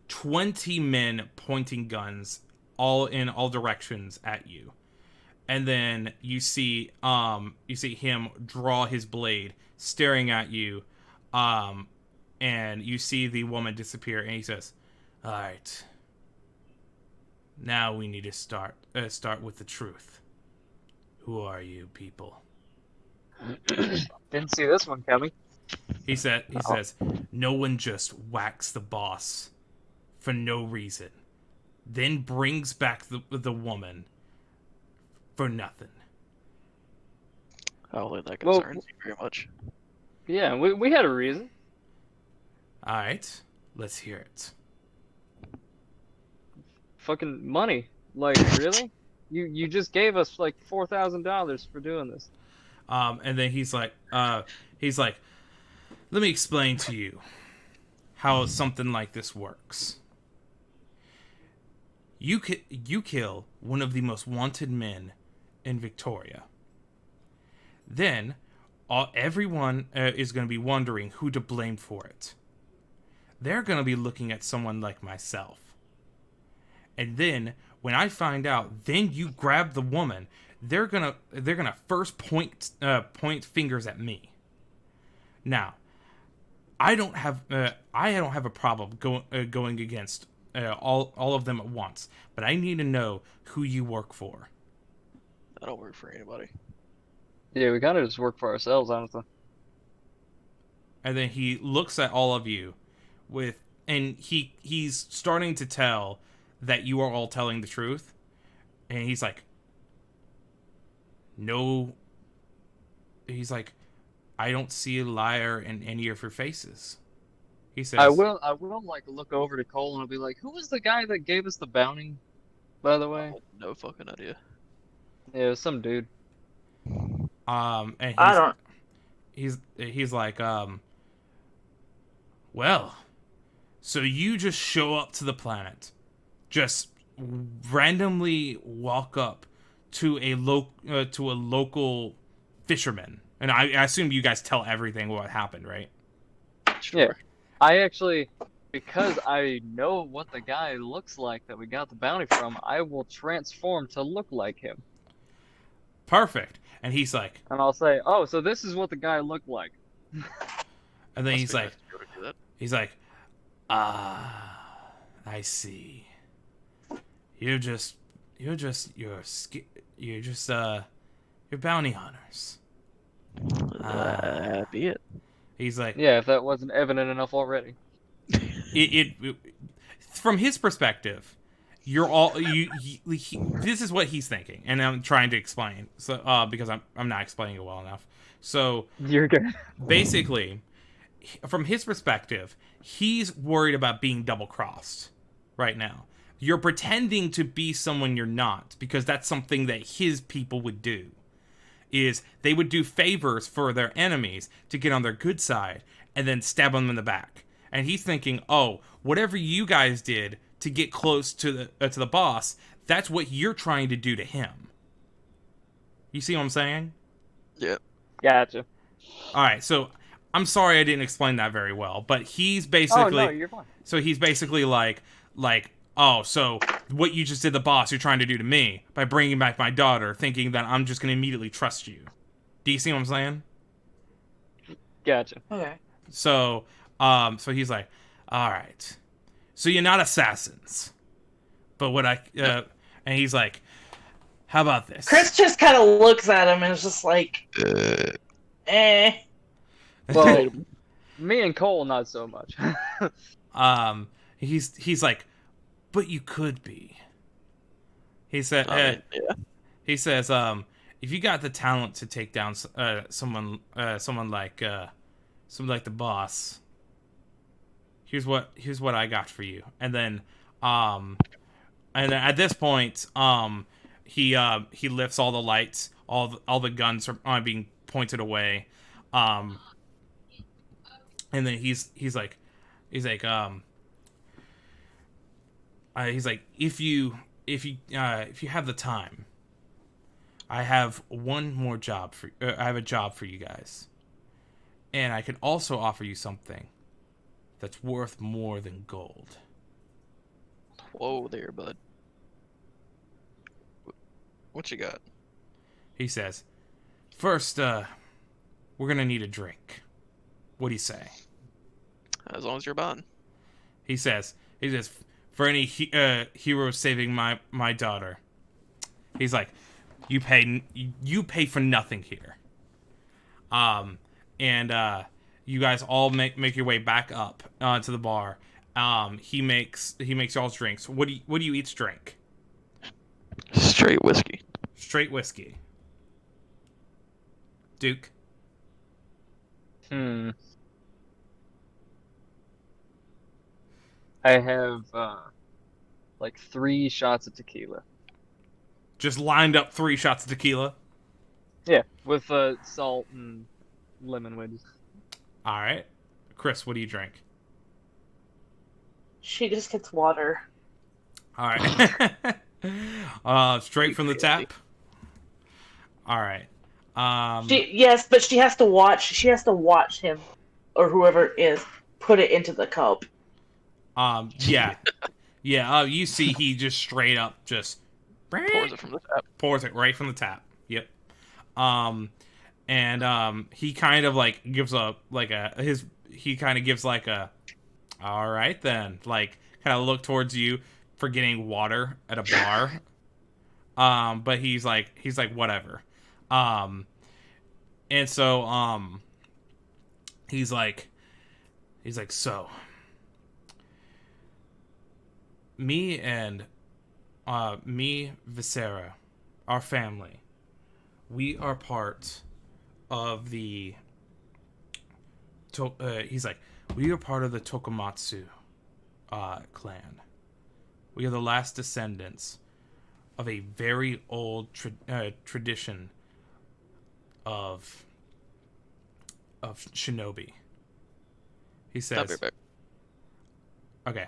20 men pointing guns all in all directions at you. And then you see him draw his blade staring at you, and you see the woman disappear, and he says, "All right. Now we need to start with the truth. Who are you people?" Didn't see this one coming. He says, "No one just whacks the boss for no reason, then brings back the woman for nothing." I don't think that Well- concerns you very much. Yeah, we had a reason. All right, let's hear it. Fucking money. Like, really? You just gave us like $4,000 for doing this. And then he's like, "Let me explain to you how something like this works. You kill one of the most wanted men in Victoria. Then, everyone is going to be wondering who to blame for it. They're going to be looking at someone like myself. And then, when I find out, then you grab the woman. They're gonna first point fingers at me. Now, I don't have a problem going against all of them at once, but I need to know who you work for." I don't work for anybody. Yeah, we kind of just work for ourselves, honestly. And then he looks at all of you and he's starting to tell that you are all telling the truth. And he's like, "No." He's like, "I don't see a liar in any of your faces." He says, I will like look over to Cole and I'll be like, "Who was the guy that gave us the bounty, by the way?" No fucking idea. Yeah, it was some dude. and I don't. he's like, "Well, so you just show up to the planet, just randomly walk up to a local fisherman." And I assume you guys tell everything what happened, right? Sure. Yeah. I actually, because I know what the guy looks like that we got the bounty from, I will transform to look like him. Perfect. And he's like, And I'll say, "Oh, so this is what the guy looked like." and then Must he's be like, nice to be able to do that. he's like, I see. You're bounty hunters. Be it. He's like, Yeah, if that wasn't evident enough already. it from his perspective, you're all this is what he's thinking, and I'm trying to explain, so because I'm not explaining it well enough. So You're good. basically, from his perspective, he's worried about being double crossed right now. You're pretending to be someone you're not, because that's something that his people would do. Is they would do favors for their enemies to get on their good side and then stab them in the back. And he's thinking, "Oh, whatever you guys did to get close to the boss, that's what you're trying to do to him." You see what I'm saying? Yeah. Gotcha. All right, so I'm sorry I didn't explain that very well, but he's Oh basically no, you're fine. so he's basically like, "Oh, so what you just did the boss, you're trying to do to me by bringing back my daughter, thinking that I'm just going to immediately trust you." Do you see what I'm saying? Gotcha. Okay. So he's like, "All right, so you're not assassins, but what and he's like, "How about this?" Chris just kind of looks at him and is just like, eh. Well, me and Cole, not so much. He's like, "But you could be." He said, Yeah. he says, "If you got the talent to take down someone like something like the boss. Here's what I got for you. And then at this point, he lifts all the lights, all the guns are being pointed away. And then he's like if you have the time, I have one more job I have a job for you guys, and I can also offer you something that's worth more than gold. Whoa there, bud. What you got? He says, first, we're gonna need a drink. What do you say? As long as you're buying. He says, for any hero saving my daughter. He's like, you pay for nothing here. And you guys all make your way back up to the bar. He makes y'all's drinks. What do you each drink? Straight whiskey. Straight whiskey. Duke. I have like 3 shots of tequila. Just lined up 3 shots of tequila. Yeah, with salt and lemon wedges. All right, Chris, what do you drink? She just gets water. All right. Straight from the tap. All right. Yes, but she has to watch. She has to watch him, or whoever it is, put it into the cup. Yeah. Yeah. You see, he just straight up just Pours it from the tap. Pours it right from the tap. Yep. And he kind of like gives a all right then, like kind of look towards you for getting water at a bar. But he's like whatever. And so he's like so me Viscera, our family, we are part of the he's like, we are part of the Tokumatsu clan. We are the last descendants of a very old tradition of shinobi. He says, I'll be back. okay.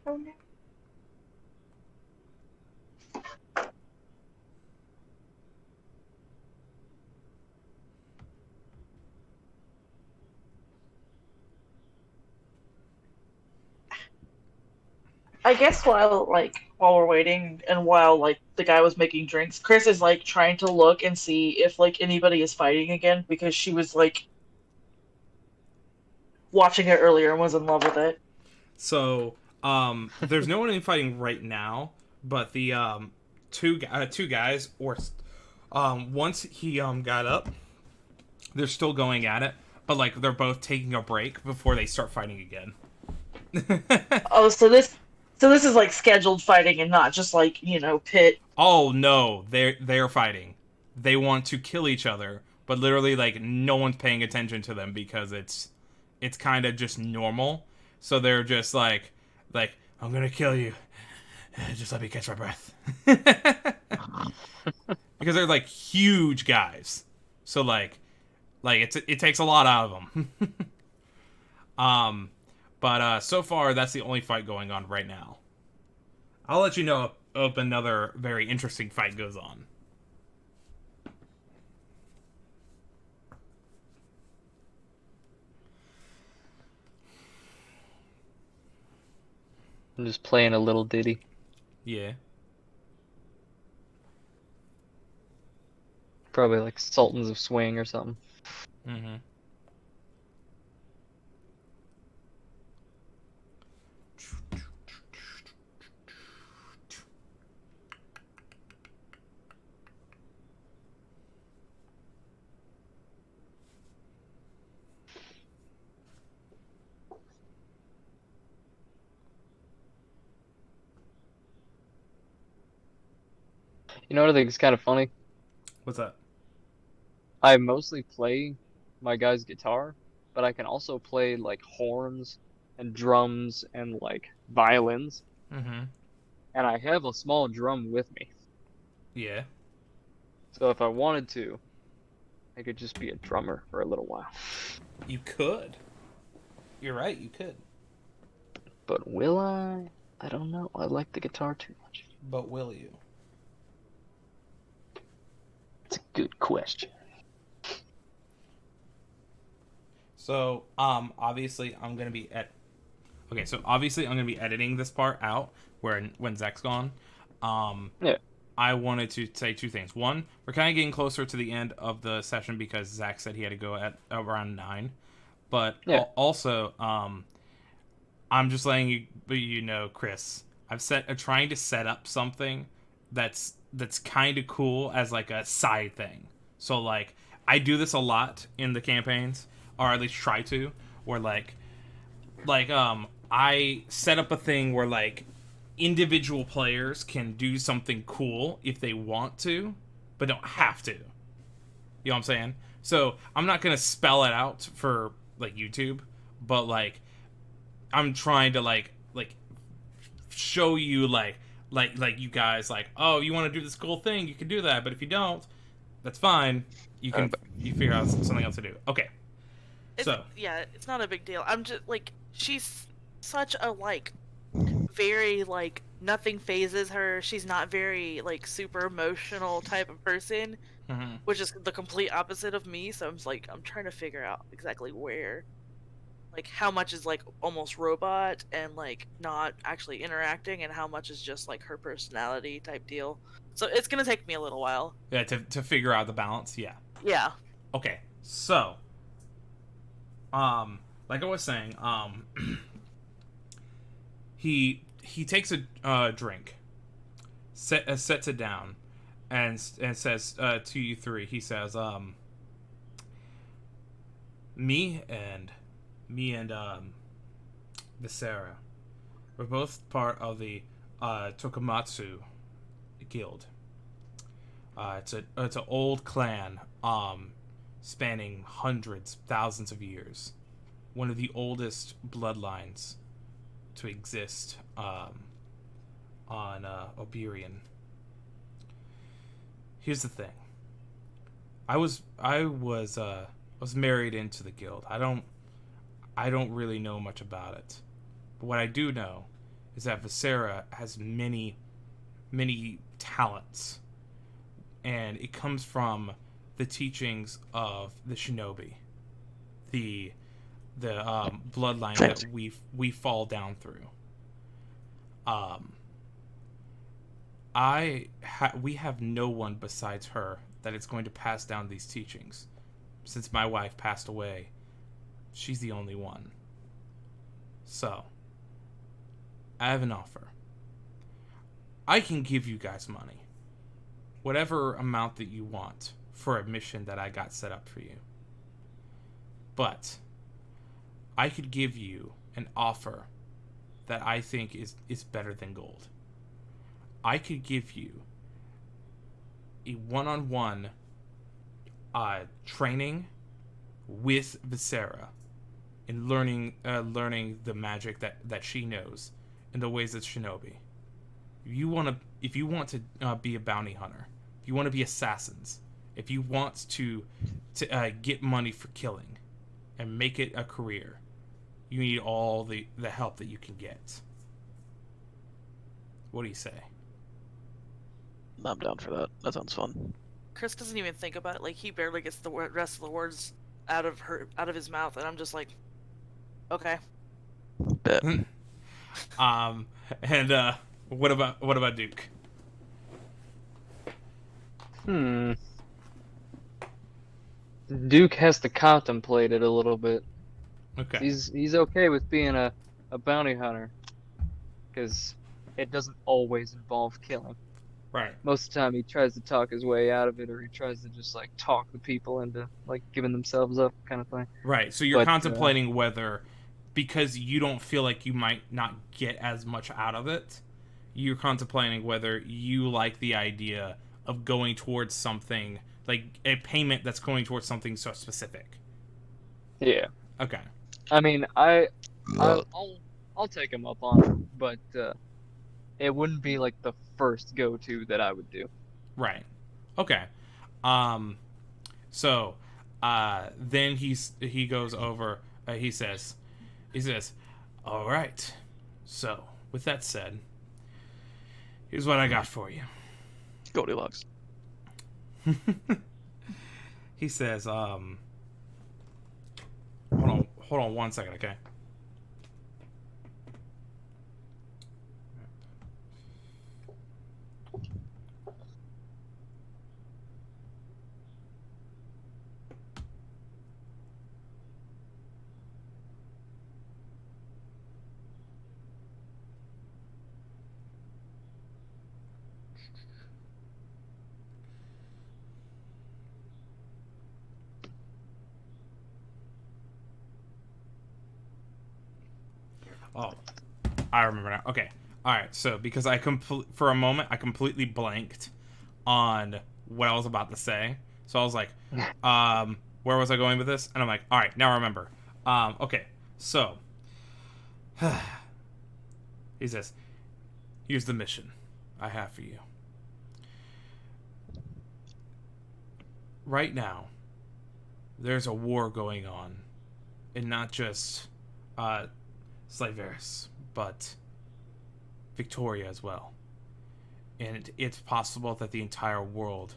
Oh no. I guess while we're waiting and while the guy was making drinks, Chris is trying to look and see if anybody is fighting again, because she was watching it earlier and was in love with it. So there's no one fighting right now, but the two guys, or once he got up, they're still going at it, but they're both taking a break before they start fighting again. Oh, so this is scheduled fighting and not just pit. Oh no, they're fighting. They want to kill each other, but literally no one's paying attention to them because it's kind of just normal. So they're just like I'm gonna kill you. Just let me catch my breath. Because they're huge guys. So it takes a lot out of them. But so far that's the only fight going on right now. I'll let you know if another very interesting fight goes on. I'm just playing a little ditty. Yeah. Probably Sultans of Swing or something. Mm-hmm. You know what I think is kind of funny? What's that? I mostly play my guy's guitar, but I can also play like horns and drums and like violins, Mm-hmm. and I have a small drum with me. Yeah. So if I wanted to, I could just be a drummer for a little while. You could. You're right, you could. But will I? I don't know. I like the guitar too much. But will you? It's a good question. So, obviously I'm gonna be obviously I'm gonna be editing this part out when Zach's gone. Yeah. I wanted to say two things. One, we're kind of getting closer to the end of the session because Zach said he had to go at around 9. But Yeah. also, I'm just letting you know, Chris. I'm trying to set up something that's kind of cool as like a side thing. So like I do this a lot in the campaigns, or at least try to, where I set up a thing where like individual players can do something cool if they want to, but don't have to. You know what I'm saying? So I'm not gonna spell it out for like YouTube, but like I'm trying to like show you like you guys like, oh, you want to do this cool thing, you can do that, but if you don't, that's fine. You figure out something else to do. Okay. It's not a big deal. I'm just like, she's such a like very like nothing phases her. She's not very like super emotional type of person, which is the complete opposite of me. So I'm just like, I'm trying to figure out exactly where, like how much is like almost robot and like not actually interacting, and how much is just like her personality type deal. So it's gonna take me a little while. Yeah, to figure out the balance. Yeah. Yeah. Okay. So, like I was saying, he takes a drink, sets it down, and says to you three. He says, me and Visera, we're both part of the Tokumatsu guild. It's an old clan, spanning hundreds, thousands of years. One of the oldest bloodlines to exist on Oberian. Here's the thing. I was married into the guild. I don't really know much about it. But what I do know is that Visera has many talents. And it comes from the teachings of the shinobi. The bloodline that we fall down through. We have no one besides her that is going to pass down these teachings. Since my wife passed away, she's the only one. So, I have an offer. I can give you guys money. Whatever amount that you want for a mission that I got set up for you. But I could give you an offer that I think is better than gold. I could give you a one-on-one training with Visera in learning the magic that she knows and the ways of shinobi. If you want to be a bounty hunter, if you want to be assassins, if you want to get money for killing and make it a career, you need all the help that you can get. What do you say? I'm down for that. That sounds fun. Chris doesn't even think about it. Like, he barely gets the rest of the words out of his mouth, and I'm just like, okay. Bet. And what about Duke? Duke has to contemplate it a little bit. Okay. He's okay with being a bounty hunter, because it doesn't always involve killing. Right. Most of the time he tries to talk his way out of it, or he tries to just like talk the people into like giving themselves up, kind of thing. Right. So you're contemplating whether, because you don't feel like you might not get as much out of it, you're contemplating whether you like the idea of going towards something, like a payment that's going towards something so specific. Yeah. Okay. I mean, I'll take him up on it, but it wouldn't be like the first go-to that I would do. Right. Okay. So, then he goes over. He says, "All right. So, with that said, here's what I got for you." Goldilocks. He says, hold on 1 second, okay? Oh, I remember now. Okay. All right. So because for a moment I completely blanked on what I was about to say. So I was like, where was I going with this? And I'm like, all right, now I remember. Okay. So he says, "Here's the mission I have for you. Right now, there's a war going on, and not just Slaveris, but Victoria as well. And it's possible that the entire world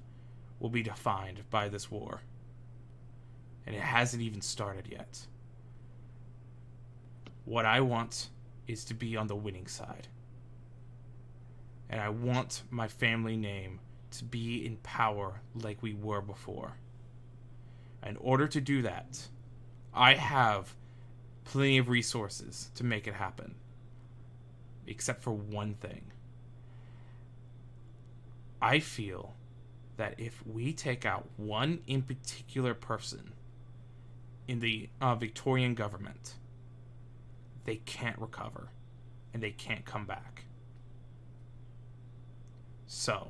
will be defined by this war. And it hasn't even started yet. What I want is to be on the winning side. And I want my family name to be in power like we were before. In order to do that, I have plenty of resources to make it happen. Except for one thing. I feel that if we take out one in particular person in the Victorian government, they can't recover and they can't come back. So,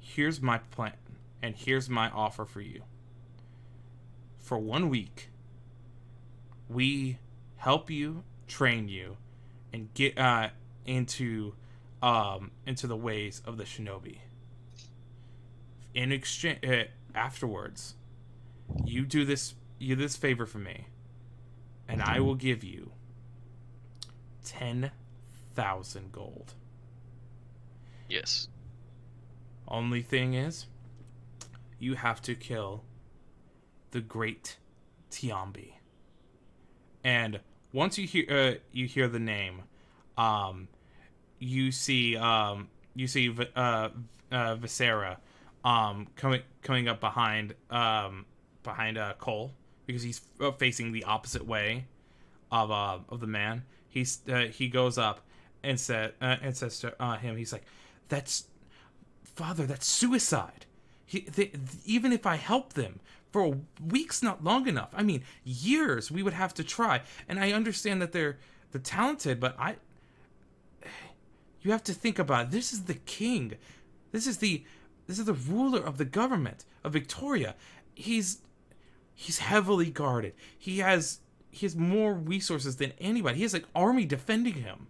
here's my plan and here's my offer for you. For 1 week, we help you, train you, and get into the ways of the shinobi. In exchange, afterwards, you do this favor for me, and I will give you 10,000 gold. Yes. Only thing is, you have to kill the great Tiambi. And once you hear the name, you see Visera coming up behind Cole, because he's facing the opposite way of the man. He goes up and says to him, he's like, "That's Father, that's suicide. Even if I help them for a week's not long enough. I mean, years we would have to try. And I understand that they're talented, but you have to think about it. This is the king. This is the ruler of the government of Victoria. He's heavily guarded. He has more resources than anybody. He has an army defending him."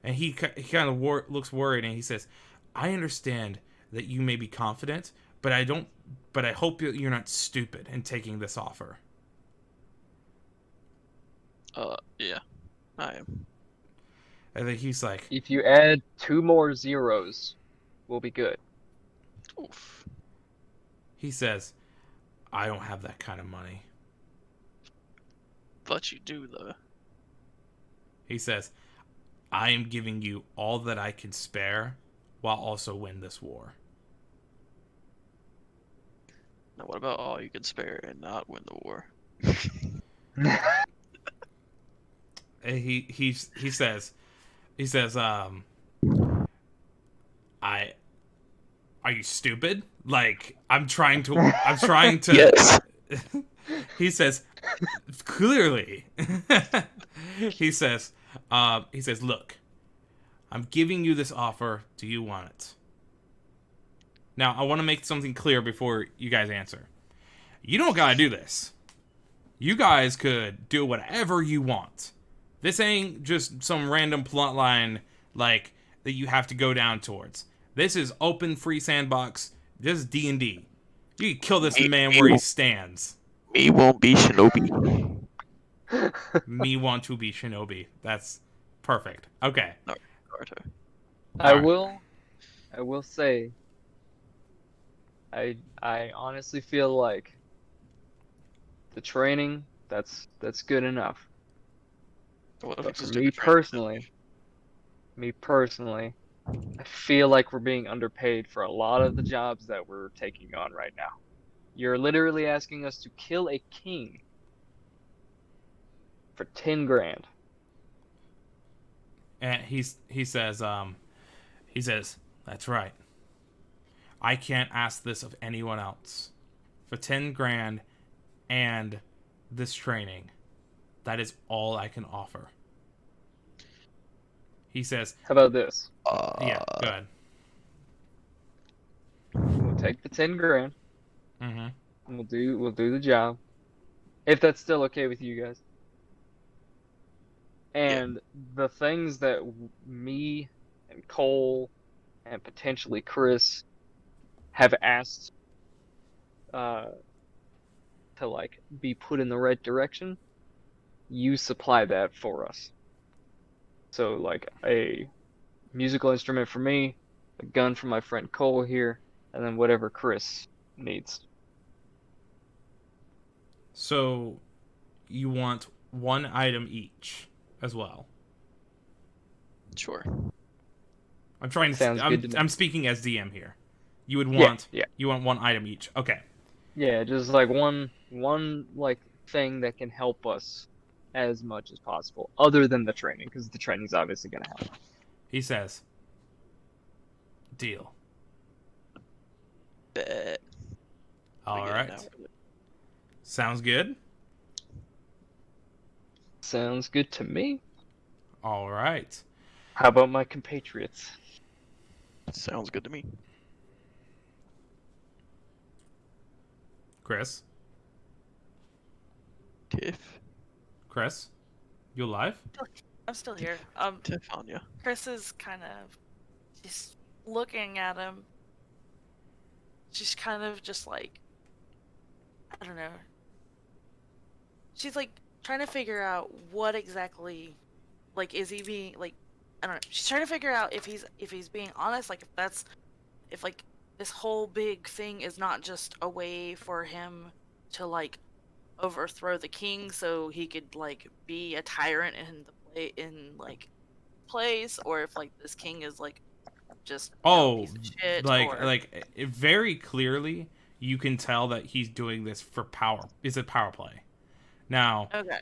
And he kind of looks worried, and he says, "I understand that you may be confident, but I hope you're not stupid in taking this offer." Yeah, I am. And then he's like, If you add 2 more zeros, we'll be good. Oof. he says, "I don't have that kind of money." But you do, though. He says, "I am giving you all that I can spare while also win this war." Now, what about all you can spare and not win the war? And he says, are you stupid? Like, I'm trying to Yes. He says, "Clearly." he says, "Look, I'm giving you this offer. Do you want it?" Now, I want to make something clear before you guys answer. You don't gotta do this. You guys could do whatever you want. This ain't just some random plot line, like, that you have to go down towards. This is open, free sandbox. This is D&D. You can kill this man where he stands. Me won't be Shinobi. Me want to be Shinobi. That's perfect. Okay. Naruto. I Alright. will say, I honestly feel like the training that's good enough. What if But we for just do me the training? personally, I feel like we're being underpaid for a lot of the jobs that we're taking on right now. You're literally asking us to kill a king for 10 grand. And he says, that's right. I can't ask this of anyone else. For 10 grand and this training, that is all I can offer. He says, How about this? yeah, go ahead. We'll take the 10 grand Mm-hmm. and we'll do the job. If that's still okay with you guys. And the things that me and Cole and potentially Chris have asked to like be put in the right direction, you supply that for us. So like a musical instrument for me, a gun for my friend Cole here, and then whatever Chris needs. So, you want one item each as well. Sure. I'm trying to. Sounds good to me. I'm speaking as DM here. You would want. Yeah. You want one item each. Okay. Yeah, just like one like thing that can help us as much as possible, other than the training, because the training's obviously gonna help. He says, "Deal." Bet. All We get it right. now. Sounds good. Sounds good to me. All right. How about my compatriots? Sounds good to me. Chris. Tiff. You alive? I'm still here. Tiff on ya. Chris is kind of just looking at him. She's kind of just like, I don't know. She's like trying to figure out what exactly, like, is he being like, I don't know. She's trying to figure out if he's being honest, like if like this whole big thing is not just a way for him to like overthrow the king so he could like be a tyrant in like place, or if like this king is like just a piece of shit, like very clearly you can tell that he's doing this for power. Is it power play? Now, okay.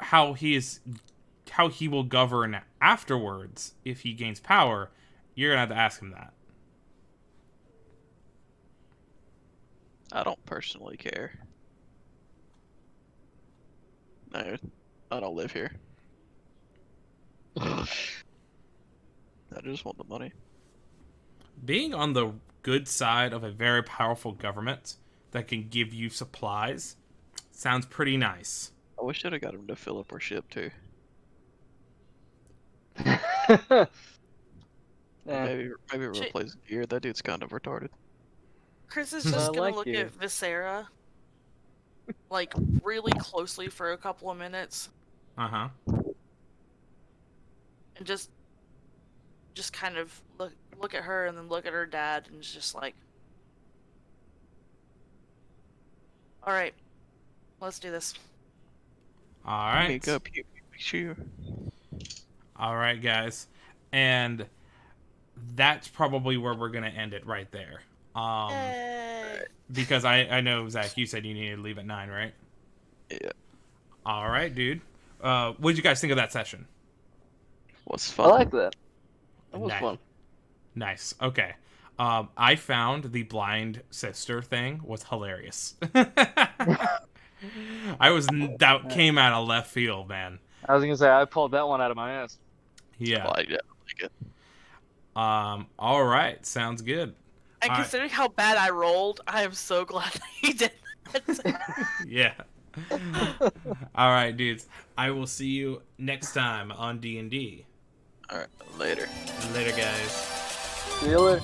how he will govern afterwards if he gains power, you're gonna have to ask him that. I don't personally care. No, I don't live here. I just want the money. Being on the good side of a very powerful government that can give you supplies sounds pretty nice. I wish I'd have got him to fill up our ship too. Maybe replace gear. That dude's kind of retarded. Chris is just gonna like look you. at Viscera like really closely for a couple of minutes Uh-huh. and just kind of look at her and then look at her dad and it's just like, all right, let's do this. All right. Make up, you sure. All right, guys. And that's probably where we're going to end it right there. Yay. Because I know, Zach, you said you needed to leave at 9, right? Yeah. All right, dude. What did you guys think of that session? Was I fun. like that. That was Nice. fun. Nice. Okay. I found the blind sister thing was hilarious. That came out of left field, man. I was gonna say I pulled that one out of my ass. Yeah. I like it. All right. Sounds good. And All considering how bad I rolled, I am so glad that he did that. Yeah. All right, dudes. I will see you next time on D&D. All right, later. Later, guys. See you later.